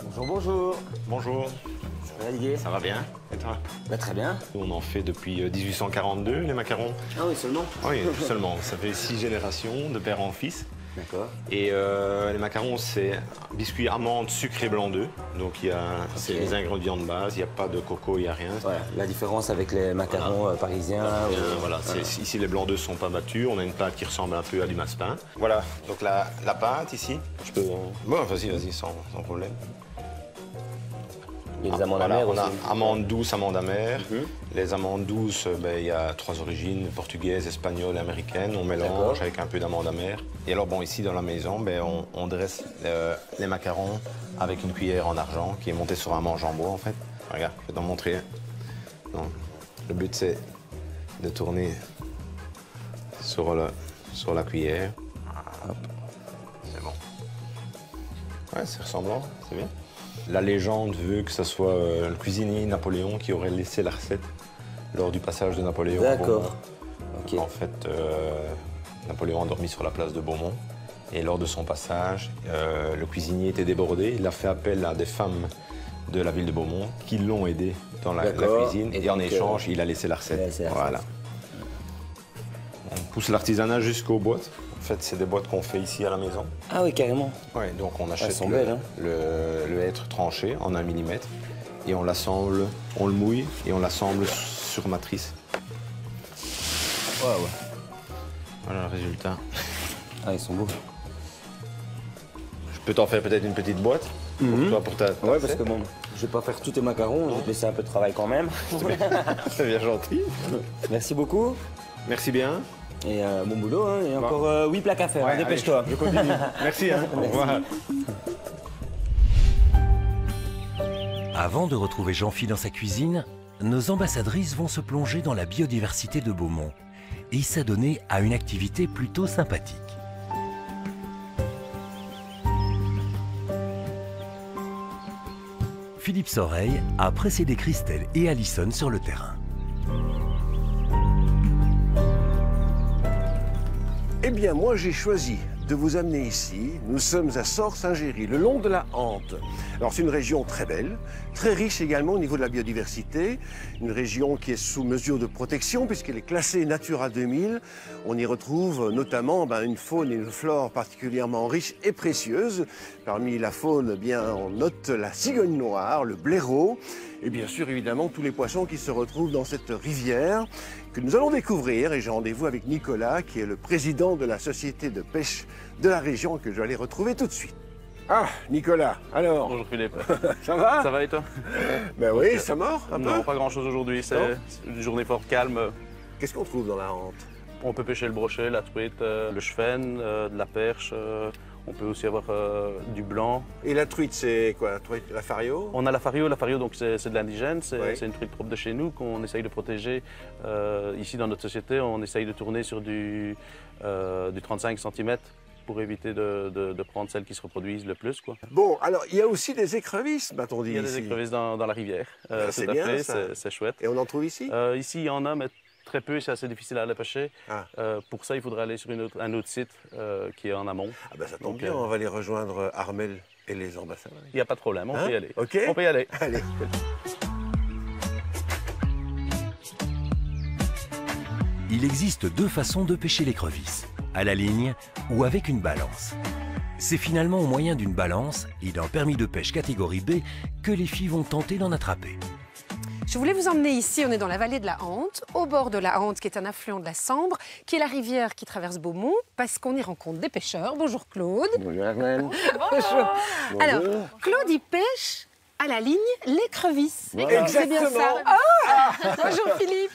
[SPEAKER 6] Bonjour, bonjour.
[SPEAKER 12] Bonjour.
[SPEAKER 6] Ça va, Didier?
[SPEAKER 12] Ça va bien. Et toi?
[SPEAKER 6] Très bien.
[SPEAKER 12] On en fait depuis 1842, les macarons.
[SPEAKER 6] Ah oui, seulement?
[SPEAKER 12] Oui, seulement. Ça fait 6 générations, de père en fils.
[SPEAKER 6] D'accord.
[SPEAKER 12] Et les macarons, c'est biscuit amande, sucre et blanc d'œuf. Donc, c'est les ingrédients de base. Il n'y a pas de coco, il n'y a rien.
[SPEAKER 6] Voilà, la différence avec les macarons parisiens.
[SPEAKER 12] Voilà, ici, les blancs d'œufs ne sont pas battus. On a une pâte qui ressemble un peu à du massepain. Voilà, donc la pâte ici. Je peux... Bon, vas-y, sans problème.
[SPEAKER 6] Il y a des amandes amères aussi.
[SPEAKER 12] On a amandes douces, amandes amères. Les amandes douces, il y a 3 origines, portugaises, espagnoles, américaines. On mélange avec un peu d'amandes amères. Et alors, bon, ici, dans la maison, on dresse les macarons avec une cuillère en argent qui est montée sur un manche en bois, en fait. Regarde, je vais t'en montrer. Donc, le but, c'est de tourner sur la cuillère. Hop, c'est bon. Ouais, c'est ressemblant, c'est bien. La légende veut que ce soit le cuisinier Napoléon qui aurait laissé la recette lors du passage de Napoléon.
[SPEAKER 6] D'accord.
[SPEAKER 12] Okay. En fait, Napoléon a dormi sur la place de Beaumont. Et lors de son passage, le cuisinier était débordé. Il a fait appel à des femmes de la ville de Beaumont qui l'ont aidé dans la cuisine. Et en échange, il a laissé la recette. Voilà. On pousse l'artisanat jusqu'aux boîtes. On
[SPEAKER 14] fait, c'est des boîtes qu'on fait ici à la maison.
[SPEAKER 6] Ah oui, carrément.
[SPEAKER 14] Ouais, donc on achète
[SPEAKER 6] sont belles, hein.
[SPEAKER 14] le hêtre tranché en 1 mm et on l'assemble, on le mouille et on l'assemble sur matrice.
[SPEAKER 6] Ouais, ouais.
[SPEAKER 14] Voilà le résultat.
[SPEAKER 6] Ah, ils sont beaux.
[SPEAKER 14] Je peux t'en faire peut-être une petite boîte pour toi, pour ta
[SPEAKER 6] Ouais, parce que bon, je vais pas faire tous tes macarons, je vais te laisser un peu de travail quand même.
[SPEAKER 14] C'est bien gentil.
[SPEAKER 6] Merci beaucoup.
[SPEAKER 14] Merci bien.
[SPEAKER 6] Et bon boulot, hein. Il y a encore 8 plaques à faire,
[SPEAKER 14] Ouais,
[SPEAKER 6] dépêche-toi.
[SPEAKER 14] Je continue. Merci, hein. Au revoir.
[SPEAKER 1] Avant de retrouver Jean-Phi dans sa cuisine, nos ambassadrices vont se plonger dans la biodiversité de Beaumont et s'adonner à une activité plutôt sympathique. Philippe Soreille a précédé Christelle et Alison sur le terrain.
[SPEAKER 15] Eh bien, moi, j'ai choisi de vous amener ici. Nous sommes à Sort-Saint-Géry, le long de la Hante. Alors, c'est une région très belle, très riche également au niveau de la biodiversité. Une région qui est sous mesure de protection puisqu'elle est classée Natura 2000. On y retrouve notamment une faune et une flore particulièrement riches et précieuses. Parmi la faune, eh bien, on note la cigogne noire, le blaireau et bien sûr, évidemment, tous les poissons qui se retrouvent dans cette rivière que nous allons découvrir. Et j'ai rendez-vous avec Nicolas, qui est le président de la société de pêche de la région que je vais aller retrouver tout de suite. Ah, Nicolas, alors.
[SPEAKER 16] Bonjour Philippe.
[SPEAKER 15] Ça va?
[SPEAKER 16] Ça va et toi?
[SPEAKER 15] Ben oui, ça mord un peu?
[SPEAKER 16] Non, pas grand-chose aujourd'hui, c'est une journée fort calme.
[SPEAKER 15] Qu'est-ce qu'on trouve dans la Hante?
[SPEAKER 16] On peut pêcher le brochet, la truite, le chevenne, de la perche. On peut aussi avoir du blanc.
[SPEAKER 15] Et la truite, c'est quoi? La fario?
[SPEAKER 16] On a la fario. La fario, donc c'est de l'indigène. C'est une truite propre de chez nous qu'on essaye de protéger. Ici, dans notre société, on essaye de tourner sur du 35 cm pour éviter de prendre celles qui se reproduisent le plus, quoi.
[SPEAKER 15] Bon, alors, il y a aussi des écrevisses, m'a-t-on dit.
[SPEAKER 16] Il y a des écrevisses dans la rivière.
[SPEAKER 15] C'est bien,
[SPEAKER 16] c'est chouette.
[SPEAKER 15] Et on en trouve ici?
[SPEAKER 16] Ici, il y en a, mais très peu, c'est assez difficile à aller pêcher. Pour ça, il faudrait aller sur un autre site qui est en amont.
[SPEAKER 15] Ah ben ça tombe bien, on va aller rejoindre Armel et les ambassadeurs.
[SPEAKER 16] Il n'y a pas de problème, on peut y aller.
[SPEAKER 15] OK?
[SPEAKER 16] On peut y aller.
[SPEAKER 15] Allez.
[SPEAKER 1] Il existe 2 façons de pêcher l'écrevisse, à la ligne ou avec une balance. C'est finalement au moyen d'une balance et d'un permis de pêche catégorie B que les filles vont tenter d'en attraper.
[SPEAKER 2] Je voulais vous emmener ici, on est dans la vallée de la Hante, au bord de la Hante qui est un affluent de la Sambre, qui est la rivière qui traverse Beaumont, parce qu'on y rencontre des pêcheurs. Bonjour Claude.
[SPEAKER 15] Bonjour Armel.
[SPEAKER 2] Bonjour. Alors, Claude, il pêche à la ligne l'écrevisse.
[SPEAKER 15] Voilà.
[SPEAKER 2] C'est bien ça. Bonjour Philippe.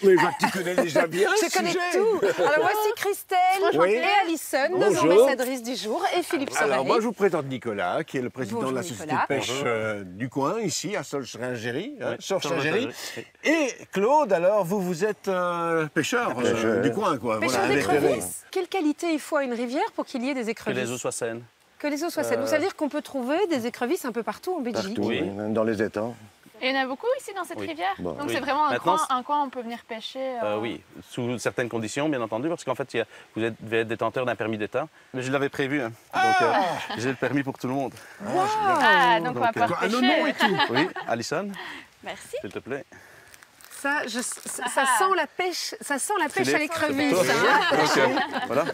[SPEAKER 15] Mais Jacques, tu connais déjà bien
[SPEAKER 2] Je connais tout. Alors voici Christelle et Alison, nos ambassadrices du jour, et Philippe Soreille.
[SPEAKER 15] Alors moi je vous présente Nicolas, qui est le président
[SPEAKER 2] Bonjour,
[SPEAKER 15] de la société
[SPEAKER 2] Nicolas.
[SPEAKER 15] de pêche du coin, ici à Sort-Saint-Géry. Et Claude, alors vous êtes pêcheur du coin, quoi.
[SPEAKER 2] Pêcheur d'écrevisses. Quelle qualité il faut à une rivière pour qu'il y ait des
[SPEAKER 16] Que
[SPEAKER 2] écrevisses?
[SPEAKER 16] les eaux soient saines.
[SPEAKER 2] Que les eaux soient saines. Donc ça veut dire qu'on peut trouver des écrevisses un peu partout en Belgique.
[SPEAKER 15] Partout, même dans les étangs.
[SPEAKER 8] Et il y en a beaucoup ici dans cette rivière?
[SPEAKER 15] Bon.
[SPEAKER 8] Donc c'est vraiment un coin où on peut venir pêcher
[SPEAKER 16] Oui, sous certaines conditions, bien entendu, parce qu'en fait, vous devez être détenteur d'un permis d'État. Mais je l'avais prévu, hein. Donc j'ai le permis pour tout le monde.
[SPEAKER 8] Donc on va pouvoir pêcher.
[SPEAKER 15] Un nom et tout.
[SPEAKER 16] Oui, Alison,
[SPEAKER 8] Merci.
[SPEAKER 16] s'il te plaît.
[SPEAKER 2] Ça sent la pêche, à l'écrevisse.
[SPEAKER 16] Voilà.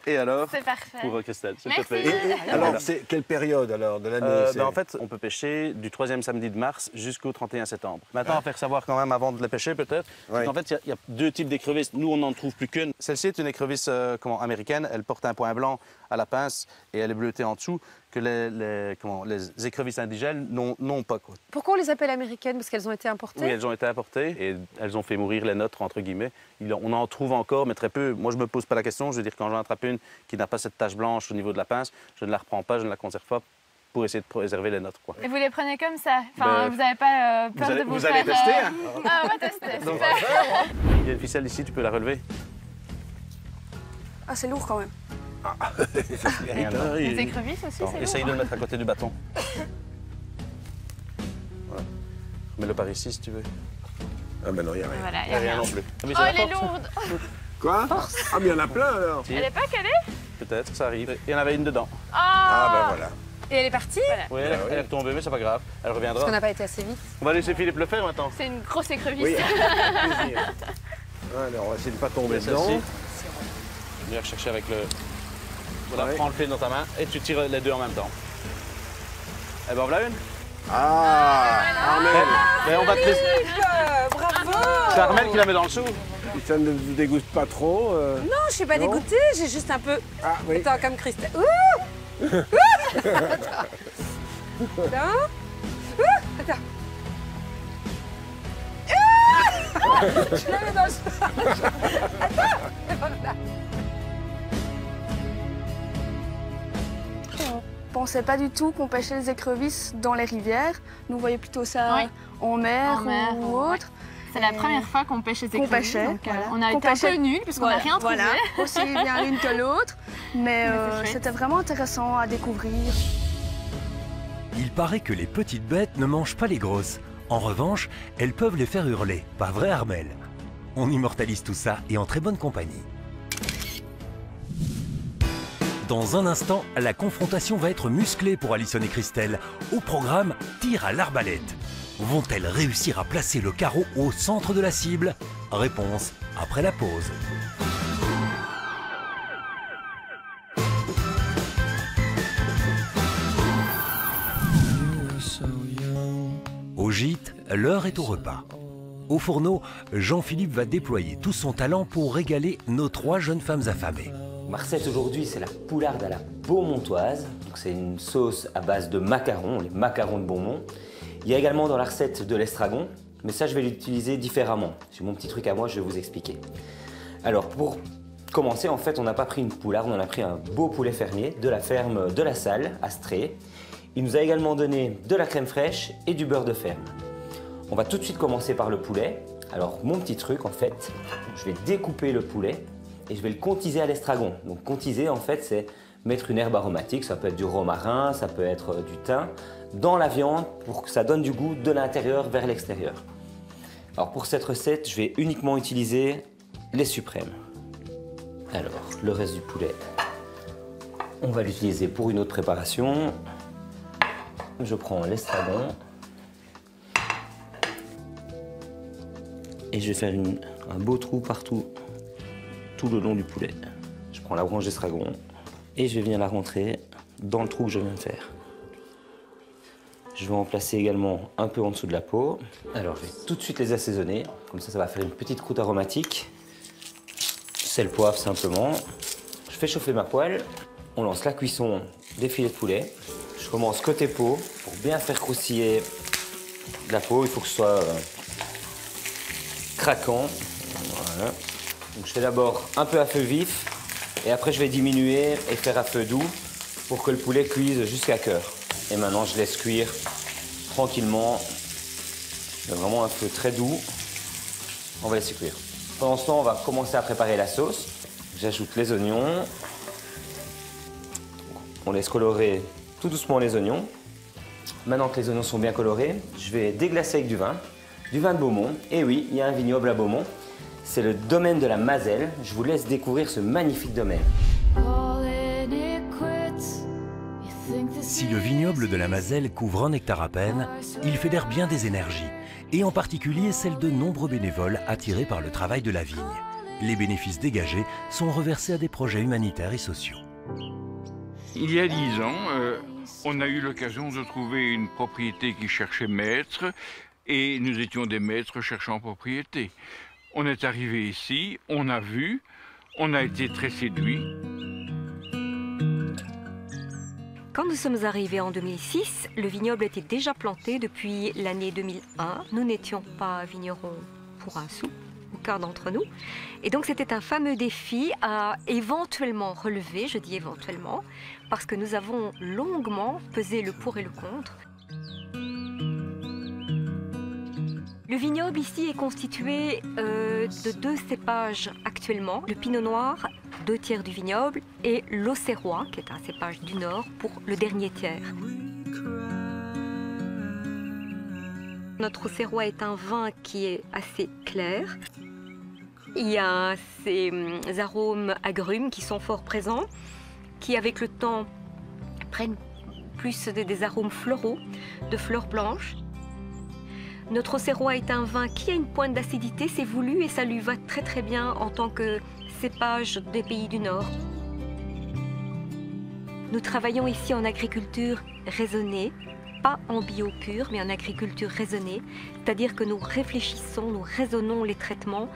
[SPEAKER 16] Et alors,
[SPEAKER 8] C'est parfait.
[SPEAKER 16] pour Christelle, s'il te
[SPEAKER 8] Merci.
[SPEAKER 16] plaît.
[SPEAKER 15] Et alors, c'est quelle période alors de l'année?
[SPEAKER 16] En fait, on peut pêcher du 3e samedi de mars jusqu'au 31 septembre. Maintenant, à faire savoir quand même avant de les pêcher peut-être. En fait, il y a 2 types d'écrevisses. Nous, on n'en trouve plus qu'une. Celle-ci est une écrevisse américaine. Elle porte un point blanc à la pince et elle est bleutée en dessous que les écrevisses indigènes n'ont pas, quoi.
[SPEAKER 2] Pourquoi on les appelle américaines? Parce qu'elles ont été importées?
[SPEAKER 16] Oui, elles ont été importées et elles ont fait mourir les nôtres, entre guillemets. On en trouve encore, mais très peu. Moi, je me pose pas la question. Je veux dire, quand j'en attrape une qui n'a pas cette tache blanche au niveau de la pince, je ne la reprends pas, je ne la conserve pas pour essayer de préserver les nôtres, quoi.
[SPEAKER 8] Et vous les prenez comme ça? Enfin, vous n'avez pas peur de vous
[SPEAKER 16] vous
[SPEAKER 8] faire...
[SPEAKER 16] allez tester, hein?
[SPEAKER 8] Ah, on va tester,
[SPEAKER 16] Donc,
[SPEAKER 8] super.
[SPEAKER 16] il y a une ficelle ici, tu peux la relever.
[SPEAKER 4] Ah, c'est lourd quand même.
[SPEAKER 8] Les écrevisses aussi, c'est
[SPEAKER 16] Essaye
[SPEAKER 8] lourd.
[SPEAKER 16] de le mettre à côté du bâton. Voilà. Mets-le par ici, si tu veux.
[SPEAKER 15] Ah ben non, il n'y a rien.
[SPEAKER 8] Voilà,
[SPEAKER 16] Il n'y a rien non plus.
[SPEAKER 8] Oh, elle est lourde.
[SPEAKER 15] Quoi? Ah, mais il y en a plein alors.
[SPEAKER 16] Si.
[SPEAKER 8] Elle n'est pas calée?
[SPEAKER 16] Peut-être, ça arrive. Il y en avait une dedans.
[SPEAKER 15] Ah ben voilà.
[SPEAKER 2] Et elle est partie?
[SPEAKER 16] Oui, elle est retombée, mais c'est pas grave. Elle reviendra.
[SPEAKER 2] Parce qu'on n'a pas été assez vite.
[SPEAKER 16] On va laisser Philippe le faire maintenant.
[SPEAKER 8] C'est une grosse écrevisse.
[SPEAKER 15] Oui, avec plaisir. Alors, on va essayer de ne pas tomber dedans.
[SPEAKER 16] Celle-ci. viens rechercher avec le... Voilà, prends le fil dans ta main et tu tires les deux en même temps. Eh ben voilà une.
[SPEAKER 15] Ah, Armel.
[SPEAKER 16] Mais on va te laisser.
[SPEAKER 2] Bravo.
[SPEAKER 16] C'est Armel qui la met dans le seau.
[SPEAKER 15] Ça ne vous dégoûte pas trop
[SPEAKER 2] Non, je ne suis pas dégoûtée, j'ai juste un peu...
[SPEAKER 15] Ah, oui.
[SPEAKER 2] Attends, comme Christelle. Attends. Attends. Je la mets dans le seau. Attends.
[SPEAKER 4] On ne pensait pas du tout qu'on pêchait les écrevisses dans les rivières. Nous voyons plutôt ça en mer ou autre.
[SPEAKER 8] C'est la première fois qu'on pêche les écrevisses.
[SPEAKER 4] Qu'on pêchait,
[SPEAKER 8] donc,
[SPEAKER 4] voilà.
[SPEAKER 8] on a été un peu nuls puisqu'on n'a rien trouvé.
[SPEAKER 4] Voilà, aussi bien l'une que l'autre. Mais c'était vraiment intéressant à découvrir.
[SPEAKER 1] Il paraît que les petites bêtes ne mangent pas les grosses. En revanche, elles peuvent les faire hurler. Pas vrai, Armel? On immortalise tout ça et en très bonne compagnie. Dans un instant, la confrontation va être musclée pour Alison et Christelle. Au programme, tir à l'arbalète. Vont-elles réussir à placer le carreau au centre de la cible? Réponse après la pause. Au gîte, l'heure est au repas. Au fourneau, Jean-Philippe va déployer tout son talent pour régaler nos 3 jeunes femmes affamées.
[SPEAKER 6] Ma recette aujourd'hui, c'est la poularde à la beaumontoise. C'est une sauce à base de macarons, les macarons de Beaumont. Il y a également dans la recette de l'estragon, mais ça, je vais l'utiliser différemment. C'est mon petit truc à moi, je vais vous expliquer. Alors, pour commencer, en fait, on n'a pas pris une poularde, on a pris un beau poulet fermier de la ferme de la Salle, à Stré. Il nous a également donné de la crème fraîche et du beurre de ferme. On va tout de suite commencer par le poulet. Alors, mon petit truc, en fait, je vais découper le poulet et je vais le contiser à l'estragon. Donc, contiser, en fait, c'est mettre une herbe aromatique, ça peut être du romarin, ça peut être du thym, dans la viande pour que ça donne du goût de l'intérieur vers l'extérieur. Alors pour cette recette, je vais uniquement utiliser les suprêmes. Alors, le reste du poulet, on va l'utiliser pour une autre préparation. Je prends l'estragon et je vais faire un beau trou partout, tout le long du poulet. Je prends la branche d'estragon et je vais venir la rentrer dans le trou que je viens de faire. Je vais en placer également un peu en dessous de la peau. Alors je vais tout de suite les assaisonner, comme ça va faire une petite croûte aromatique. Sel, poivre simplement. Je fais chauffer ma poêle, on lance la cuisson des filets de poulet. Je commence côté peau, pour bien faire croustiller la peau, il faut que ce soit craquant. Voilà. Donc je fais d'abord un peu à feu vif, et après je vais diminuer et faire à feu doux pour que le poulet cuise jusqu'à cœur. Et maintenant je laisse cuire tranquillement, vraiment un feu très doux. On va laisser cuire. Pendant ce temps, on va commencer à préparer la sauce. J'ajoute les oignons. On laisse colorer tout doucement les oignons. Maintenant que les oignons sont bien colorés, je vais déglacer avec du vin de Beaumont. Et oui, il y a un vignoble à Beaumont. C'est le domaine de la Mazelle. Je vous laisse découvrir ce magnifique domaine.
[SPEAKER 1] Si le vignoble de la Mazelle couvre 1 hectare à peine, il fédère bien des énergies, et en particulier celle de nombreux bénévoles attirés par le travail de la vigne. Les bénéfices dégagés sont reversés à des projets humanitaires et sociaux.
[SPEAKER 17] Il y a 10 ans, on a eu l'occasion de trouver une propriété qui cherchait maître, et nous étions des maîtres cherchant propriété. On est arrivé ici, on a vu, on a été très séduits.
[SPEAKER 18] Quand nous sommes arrivés en 2006, le vignoble était déjà planté depuis l'année 2001. Nous n'étions pas vignerons pour un sou, aucun d'entre nous. Et donc c'était un fameux défi à éventuellement relever, je dis éventuellement, parce que nous avons longuement pesé le pour et le contre. Le vignoble ici est constitué de 2 cépages actuellement, le pinot noir, 2 tiers du vignoble, et l'auxerrois, qui est un cépage du nord, pour le dernier tiers. Notre auxerrois est un vin qui est assez clair. Il y a ces arômes agrumes qui sont fort présents, qui avec le temps prennent plus des arômes floraux, de fleurs blanches. Notre auxerrois est un vin qui a une pointe d'acidité, c'est voulu et ça lui va très très bien en tant que cépages des pays du Nord. Nous travaillons ici en agriculture raisonnée, pas en bio pur, mais en agriculture raisonnée, c'est-à-dire que nous réfléchissons, nous raisonnons les traitements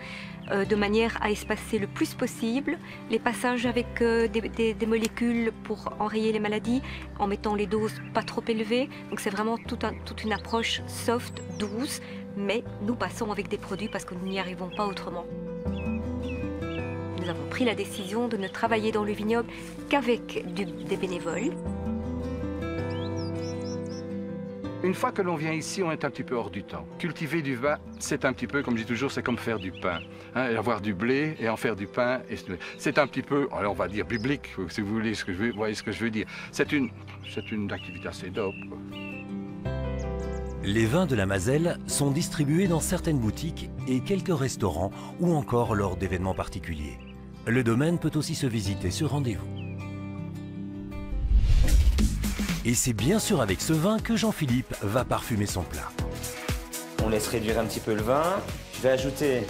[SPEAKER 18] de manière à espacer le plus possible les passages avec des molécules pour enrayer les maladies, en mettant les doses pas trop élevées. Donc c'est vraiment toute une approche soft, douce, mais nous passons avec des produits parce que nous n'y arrivons pas autrement. Nous avons pris la décision de ne travailler dans le vignoble qu'avec des bénévoles.
[SPEAKER 19] Une fois que l'on vient ici, on est un petit peu hors du temps. Cultiver du vin, c'est un petit peu, comme je dis toujours, c'est comme faire du pain. Hein, avoir du blé et en faire du pain, c'est un petit peu, on va dire biblique, si vous voulez, voyez ce que je veux dire. C'est une activité assez noble.
[SPEAKER 1] Les vins de la Mazelle sont distribués dans certaines boutiques et quelques restaurants ou encore lors d'événements particuliers. Le domaine peut aussi se visiter sur rendez-vous. Et c'est bien sûr avec ce vin que Jean-Philippe va parfumer son plat.
[SPEAKER 6] On laisse réduire un petit peu le vin. Je vais ajouter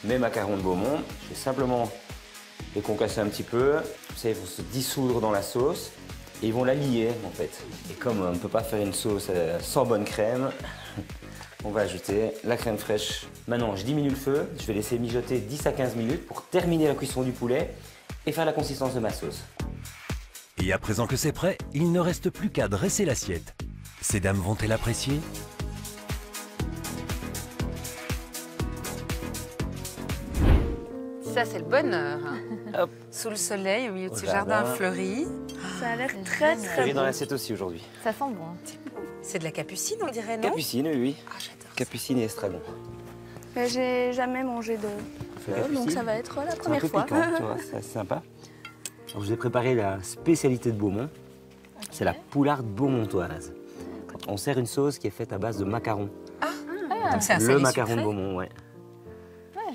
[SPEAKER 6] mes macarons de Beaumont. Je vais simplement les concasser un petit peu. Ça, ils vont se dissoudre dans la sauce et ils vont la lier en fait. Et comme on ne peut pas faire une sauce sans bonne crème, on va ajouter la crème fraîche. Maintenant, je diminue le feu. Je vais laisser mijoter 10 à 15 minutes pour terminer la cuisson du poulet et faire la consistance de ma sauce.
[SPEAKER 1] Et à présent que c'est prêt, il ne reste plus qu'à dresser l'assiette. Ces dames vont-elles apprécier?
[SPEAKER 2] Ça, c'est le bonheur. Hein. Sous le soleil, au milieu de ce jardin fleuri.
[SPEAKER 4] Ça a l'air très, très
[SPEAKER 6] bon. Dans
[SPEAKER 4] bon.
[SPEAKER 6] l'assiette aussi aujourd'hui.
[SPEAKER 8] Ça sent bon.
[SPEAKER 2] C'est de la capucine, on dirait, non?
[SPEAKER 6] Capucine, oui.
[SPEAKER 2] Ah, j'adore.
[SPEAKER 6] Capucine et estragon.
[SPEAKER 4] Mais j'ai jamais mangé de donc ça va être la première fois.
[SPEAKER 6] C'est un peu piquant, tu vois, c'est sympa. Alors, je vous ai préparé la spécialité de Beaumont. Okay. C'est la poularde beaumontoise. On sert une sauce qui est faite à base de macarons.
[SPEAKER 2] Donc c'est un
[SPEAKER 6] le macaron
[SPEAKER 2] sucré.
[SPEAKER 6] de Beaumont, ouais.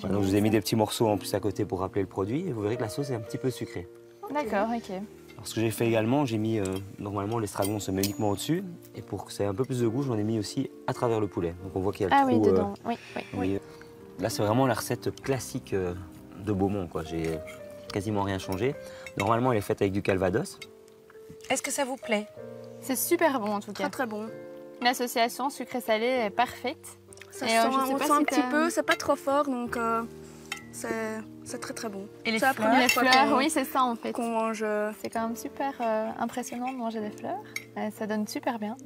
[SPEAKER 6] Donc je vous ai mis des petits morceaux en plus à côté pour rappeler le produit et vous verrez que la sauce est un petit peu sucrée.
[SPEAKER 8] D'accord, ok.
[SPEAKER 6] Alors, ce que j'ai fait également, j'ai mis, normalement l'estragon se met uniquement au-dessus et pour que ça ait un peu plus de goût, j'en ai mis aussi à travers le poulet. Donc on voit qu'il y a le trou.
[SPEAKER 8] Oui, dedans, oui.
[SPEAKER 6] Là c'est vraiment la recette classique de Beaumont, quoi. J'ai quasiment rien changé. Normalement elle est faite avec du calvados.
[SPEAKER 2] Est-ce que ça vous plaît?
[SPEAKER 8] C'est super bon en tout cas.
[SPEAKER 4] Très très bon.
[SPEAKER 8] L'association sucré-salé est parfaite.
[SPEAKER 4] Ça sent, on sent un petit peu, c'est pas trop fort, donc c'est très très bon.
[SPEAKER 8] Et les
[SPEAKER 4] fleurs,
[SPEAKER 8] les fleurs, oui, c'est ça en fait.
[SPEAKER 4] Qu'on mange.
[SPEAKER 8] C'est quand même super impressionnant de manger des fleurs. Ça donne super bien.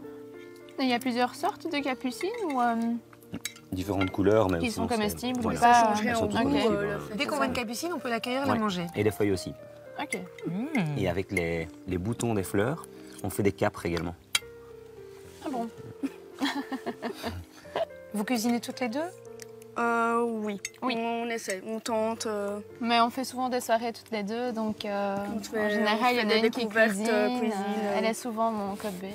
[SPEAKER 8] Et il y a plusieurs sortes de capucines ou
[SPEAKER 6] différentes couleurs, mais
[SPEAKER 8] qui sont comestibles ou
[SPEAKER 6] voilà.
[SPEAKER 8] pas.
[SPEAKER 4] Ça changerait en goût.
[SPEAKER 2] Dès qu'on voit une capucine, on peut l'accueillir et la manger.
[SPEAKER 6] Et les feuilles aussi.
[SPEAKER 8] Ok.
[SPEAKER 6] Et avec les boutons des fleurs, on fait des capres également.
[SPEAKER 8] Ah bon.
[SPEAKER 2] Vous cuisinez toutes les deux?
[SPEAKER 4] Oui. On essaie, on tente.
[SPEAKER 8] Mais on fait souvent des soirées toutes les deux, donc en général, il y en a une qui cuisine. Elle est souvent mon cobé.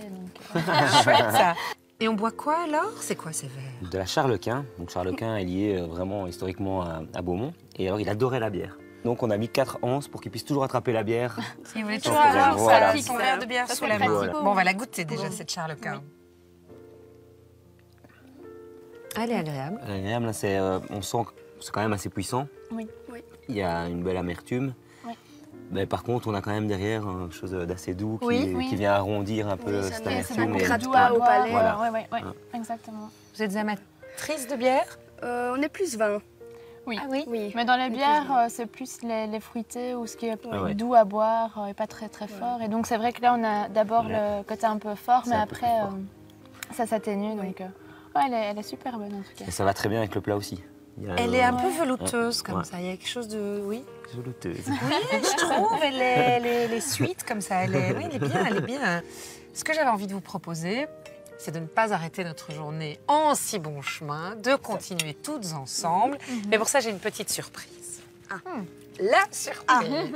[SPEAKER 2] Chouette ça. Et on boit quoi alors? C'est quoi ces verres?
[SPEAKER 6] De la Charlequin. Donc Charlequin est lié vraiment historiquement à Beaumont. Et alors il adorait la bière. Donc on a mis 4 anses pour qu'il puisse toujours attraper la bière.
[SPEAKER 2] Si vous voulez toujours avoir son verre de bière sous la main.
[SPEAKER 6] Voilà.
[SPEAKER 2] Bon, on va la goûter déjà cette Charlequin. Oui. Elle est agréable.
[SPEAKER 6] Elle est agréable, on sent que c'est quand même assez puissant.
[SPEAKER 8] Oui.
[SPEAKER 6] Il y a une belle amertume. Oui. Mais par contre, on a quand même derrière quelque chose d'assez doux qui vient arrondir un peu cette amertume.
[SPEAKER 8] C'est doux au palais.
[SPEAKER 6] Voilà.
[SPEAKER 8] Oui, exactement.
[SPEAKER 2] Vous êtes amatrice de bière?
[SPEAKER 4] On est plus vin.
[SPEAKER 8] Oui.
[SPEAKER 2] Ah oui.
[SPEAKER 8] Mais dans les bières, c'est plus les fruités ou ce qui est doux à boire et pas très très fort. Et donc c'est vrai que là, on a d'abord le côté un peu fort, mais après, ça s'atténue. Donc, elle est super bonne en tout cas.
[SPEAKER 6] Et ça va très bien avec le plat aussi.
[SPEAKER 2] Elle est un peu velouteuse comme ça. Il y a quelque chose de... Oui.
[SPEAKER 6] Velouteuse.
[SPEAKER 2] Oui, je trouve. Elle est suite comme ça. Elle est bien, elle est bien. Ce que j'avais envie de vous proposer, c'est de ne pas arrêter notre journée en si bon chemin, de continuer toutes ensemble. Mais pour ça, j'ai une petite surprise. La surprise.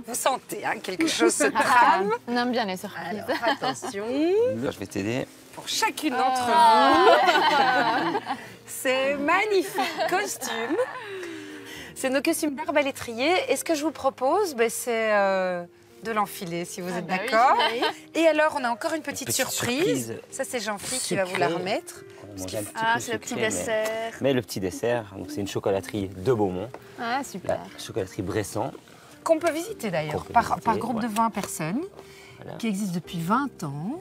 [SPEAKER 2] Vous sentez quelque chose se trame.
[SPEAKER 8] On aime bien les surprises.
[SPEAKER 2] Alors, attention.
[SPEAKER 6] Là, je vais t'aider.
[SPEAKER 2] Pour chacune d'entre vous, ces magnifiques costumes. C'est nos costumes d'arbalétrier. Et ce que je vous propose, c'est de l'enfiler, si vous êtes d'accord.
[SPEAKER 8] Oui.
[SPEAKER 2] Et alors, on a encore une petite surprise. Ça, c'est Jean-Philippe qui va vous la remettre.
[SPEAKER 6] manger un petit peu
[SPEAKER 4] c'est le petit
[SPEAKER 6] sucré,
[SPEAKER 4] dessert.
[SPEAKER 6] Mais le petit dessert, donc c'est une chocolaterie de Beaumont.
[SPEAKER 2] Ah, super.
[SPEAKER 6] La chocolaterie Bressan.
[SPEAKER 2] Qu'on peut visiter d'ailleurs, par groupe de 20 personnes,
[SPEAKER 6] Voilà.
[SPEAKER 2] qui existe depuis 20 ans.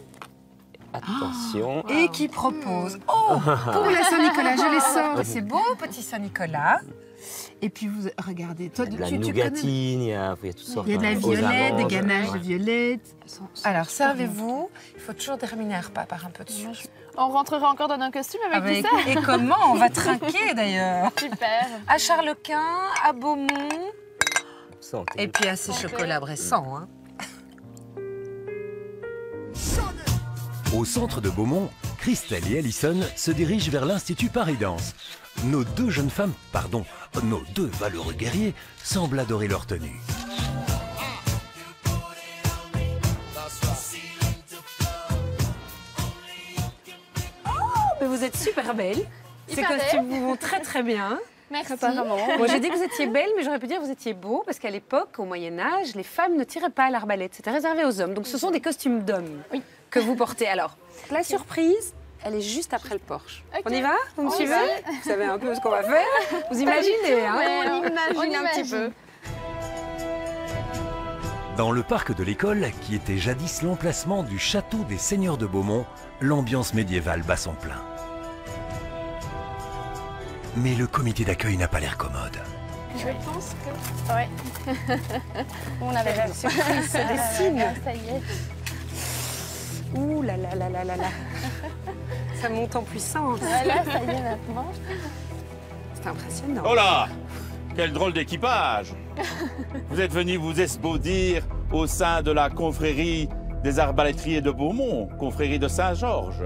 [SPEAKER 6] Attention.
[SPEAKER 2] Et qui propose, pour la Saint-Nicolas, je les sors, c'est beau, petit Saint-Nicolas. Et puis vous regardez, toi,
[SPEAKER 6] De la nougatine, il y a toutes sortes.
[SPEAKER 2] Il y a de la
[SPEAKER 6] aux
[SPEAKER 2] violette, des
[SPEAKER 6] amandes.
[SPEAKER 2] ganaches de violette. Alors servez-vous, il faut toujours terminer un repas par un peu de sucre.
[SPEAKER 8] On rentrera encore dans nos costumes avec tout ça.
[SPEAKER 2] Et comment on va trinquer d'ailleurs?
[SPEAKER 8] Super.
[SPEAKER 2] À Charles-Quint, à Beaumont.
[SPEAKER 6] Santé.
[SPEAKER 2] Et puis à ces chocolats Bressan. Hein.
[SPEAKER 1] Au centre de Beaumont, Christelle et Alison se dirigent vers l'Institut Paris Danse. Nos deux jeunes femmes, pardon, nos deux valeureux guerriers semblent adorer leur tenue.
[SPEAKER 2] Mais vous êtes super belles. Ces costumes vous vont très très bien.
[SPEAKER 8] Merci.
[SPEAKER 2] Moi j'ai dit que vous étiez belle, mais j'aurais pu dire que vous étiez beau, parce qu'à l'époque, au Moyen-Âge, les femmes ne tiraient pas à l'arbalète. C'était réservé aux hommes. Donc ce sont des costumes d'hommes que vous portez. Alors, la surprise, elle est juste après le porche.
[SPEAKER 8] Okay.
[SPEAKER 2] On y va? Vous me suivez?
[SPEAKER 8] Va.
[SPEAKER 2] Vous savez un peu ce qu'on va faire? Vous imaginez, hein?
[SPEAKER 8] On imagine un petit peu.
[SPEAKER 1] Dans le parc de l'école, qui était jadis l'emplacement du château des Seigneurs de Beaumont, l'ambiance médiévale bat son plein. Mais le comité d'accueil n'a pas l'air commode.
[SPEAKER 8] Je pense que... Ouais.
[SPEAKER 2] On avait la surprise se dessine.
[SPEAKER 8] Ça y est.
[SPEAKER 2] Ouh là là là là là là. Ça monte en puissance.
[SPEAKER 8] Voilà, ça y est maintenant.
[SPEAKER 2] C'est impressionnant.
[SPEAKER 20] Oh là! Quel drôle d'équipage! Vous êtes venu vous esbaudir au sein de la confrérie des arbalétriers de Beaumont, confrérie de Saint-Georges.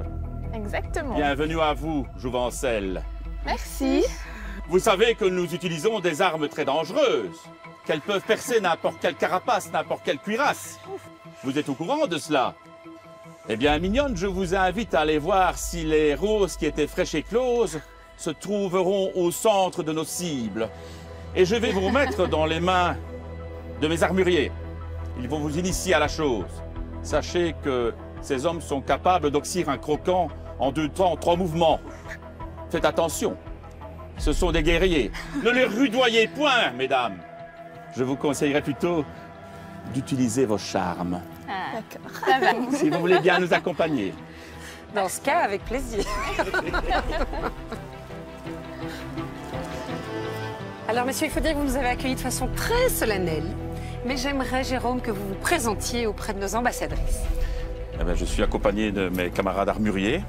[SPEAKER 8] Exactement.
[SPEAKER 20] Bienvenue à vous, Jouvencel.
[SPEAKER 8] Merci.
[SPEAKER 20] Vous savez que nous utilisons des armes très dangereuses, qu'elles peuvent percer n'importe quelle carapace, n'importe quelle cuirasse. Vous êtes au courant de cela? Eh bien, mignonne, je vous invite à aller voir si les roses qui étaient fraîches et closes se trouveront au centre de nos cibles. Et je vais vous remettre dans les mains de mes armuriers. Ils vont vous initier à la chose. Sachez que ces hommes sont capables d'oxyre un croquant en 2 temps, 3 mouvements. Faites attention. Ce sont des guerriers. Ne les rudoyez point, mesdames. Je vous conseillerais plutôt d'utiliser vos charmes.
[SPEAKER 8] Ah, d'accord. Ça va.
[SPEAKER 20] Si vous voulez bien nous accompagner.
[SPEAKER 2] Dans ce cas, avec plaisir. Alors, messieurs, il faut dire que vous nous avez accueillis de façon très solennelle. Mais j'aimerais, Jérôme, que vous vous présentiez auprès de nos ambassadrices.
[SPEAKER 20] Eh bien, je suis accompagné de mes camarades armuriers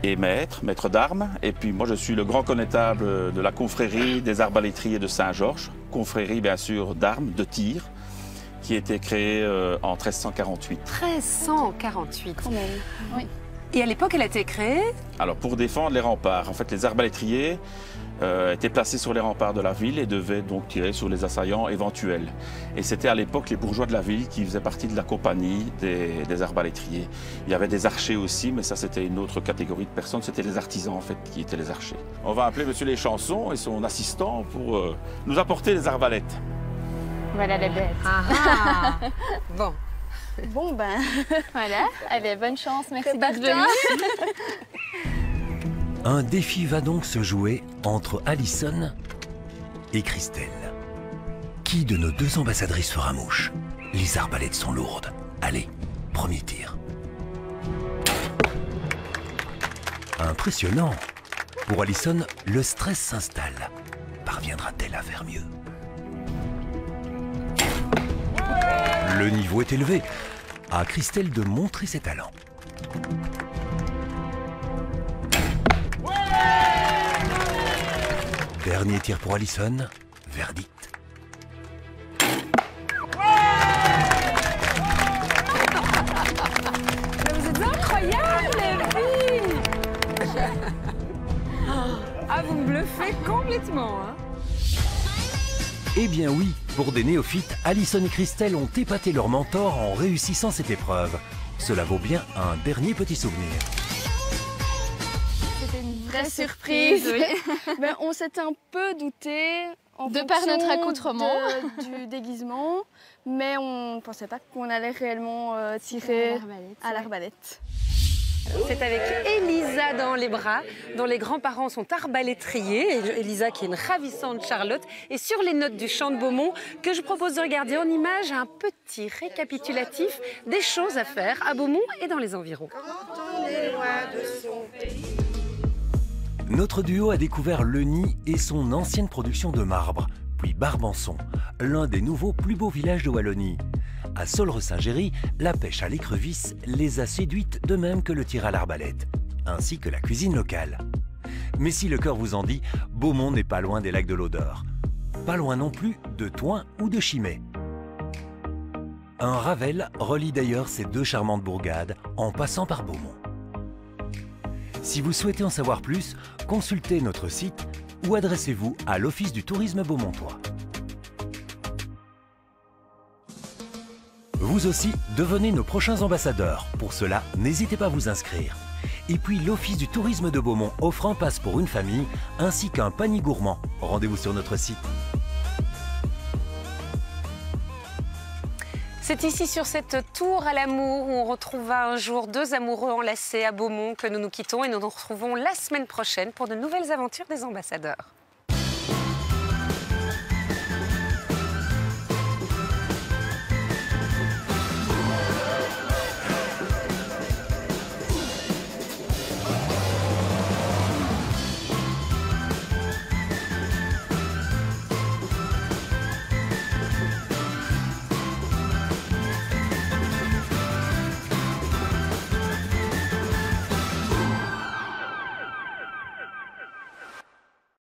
[SPEAKER 20] et maîtres d'armes. Et puis moi, je suis le grand connétable de la confrérie des arbalétriers de Saint-Georges. Confrérie, bien sûr, d'armes, de tir, qui a été créée en 1348.
[SPEAKER 2] 1348.
[SPEAKER 8] Quand même. Oui.
[SPEAKER 2] Et à l'époque, elle a été créée?
[SPEAKER 20] Alors, pour défendre les remparts. En fait, les arbalétriers étaient placés sur les remparts de la ville et devaient donc tirer sur les assaillants éventuels. Et c'était à l'époque les bourgeois de la ville qui faisaient partie de la compagnie des arbalétriers. Il y avait des archers aussi, mais ça c'était une autre catégorie de personnes, c'était les artisans en fait qui étaient les archers. On va appeler Monsieur Leschanson et son assistant pour nous apporter les arbalètes.
[SPEAKER 8] Voilà les bêtes.
[SPEAKER 2] Ah, bon.
[SPEAKER 8] Bon ben, voilà. Allez, bonne chance, merci d'être venu.
[SPEAKER 1] Un défi va donc se jouer entre Alison et Christelle. Qui de nos deux ambassadrices fera mouche? Les arbalètes sont lourdes. Allez, premier tir. Impressionnant. Pour Alison, le stress s'installe. Parviendra-t-elle à faire mieux? Le niveau est élevé. À Christelle de montrer ses talents. Dernier tir pour Alison. Verdict.
[SPEAKER 2] Mais vous êtes incroyables, les filles. Ah, vous me bluffez complètement, hein.
[SPEAKER 1] Eh bien oui, pour des néophytes, Alison et Christelle ont épaté leur mentor en réussissant cette épreuve. Cela vaut bien un dernier petit souvenir.
[SPEAKER 8] C'était une vraie surprise, oui.
[SPEAKER 4] Ben, on s'était un peu douté
[SPEAKER 8] de par notre accoutrement
[SPEAKER 4] du déguisement, mais on ne pensait pas qu'on allait réellement tirer à l'arbalète.
[SPEAKER 2] C'est avec Elisa dans les bras, dont les grands-parents sont arbalétriers. Elisa qui est une ravissante Charlotte. Et sur les notes du chant de Beaumont, que je propose de regarder en image un petit récapitulatif des choses à faire à Beaumont et dans les environs.
[SPEAKER 1] Notre duo a découvert Le Nid et son ancienne production de marbre, puis Barbançon, l'un des nouveaux plus beaux villages de Wallonie. À Solre-Saint-Géry, la pêche à l'écrevisse les a séduites de même que le tir à l'arbalète, ainsi que la cuisine locale. Mais si le cœur vous en dit, Beaumont n'est pas loin des lacs de l'Odeur. Pas loin non plus de Thoin ou de Chimay. Un Ravel relie d'ailleurs ces deux charmantes bourgades en passant par Beaumont. Si vous souhaitez en savoir plus, consultez notre site ou adressez-vous à l'Office du tourisme beaumontois. Vous aussi, devenez nos prochains ambassadeurs. Pour cela, n'hésitez pas à vous inscrire. Et puis l'Office du tourisme de Beaumont offre un pass pour une famille ainsi qu'un panier gourmand. Rendez-vous sur notre site.
[SPEAKER 2] C'est ici, sur cette tour à l'amour, où on retrouvera un jour deux amoureux enlacés à Beaumont, que nous nous quittons et nous nous retrouvons la semaine prochaine pour de nouvelles aventures des ambassadeurs.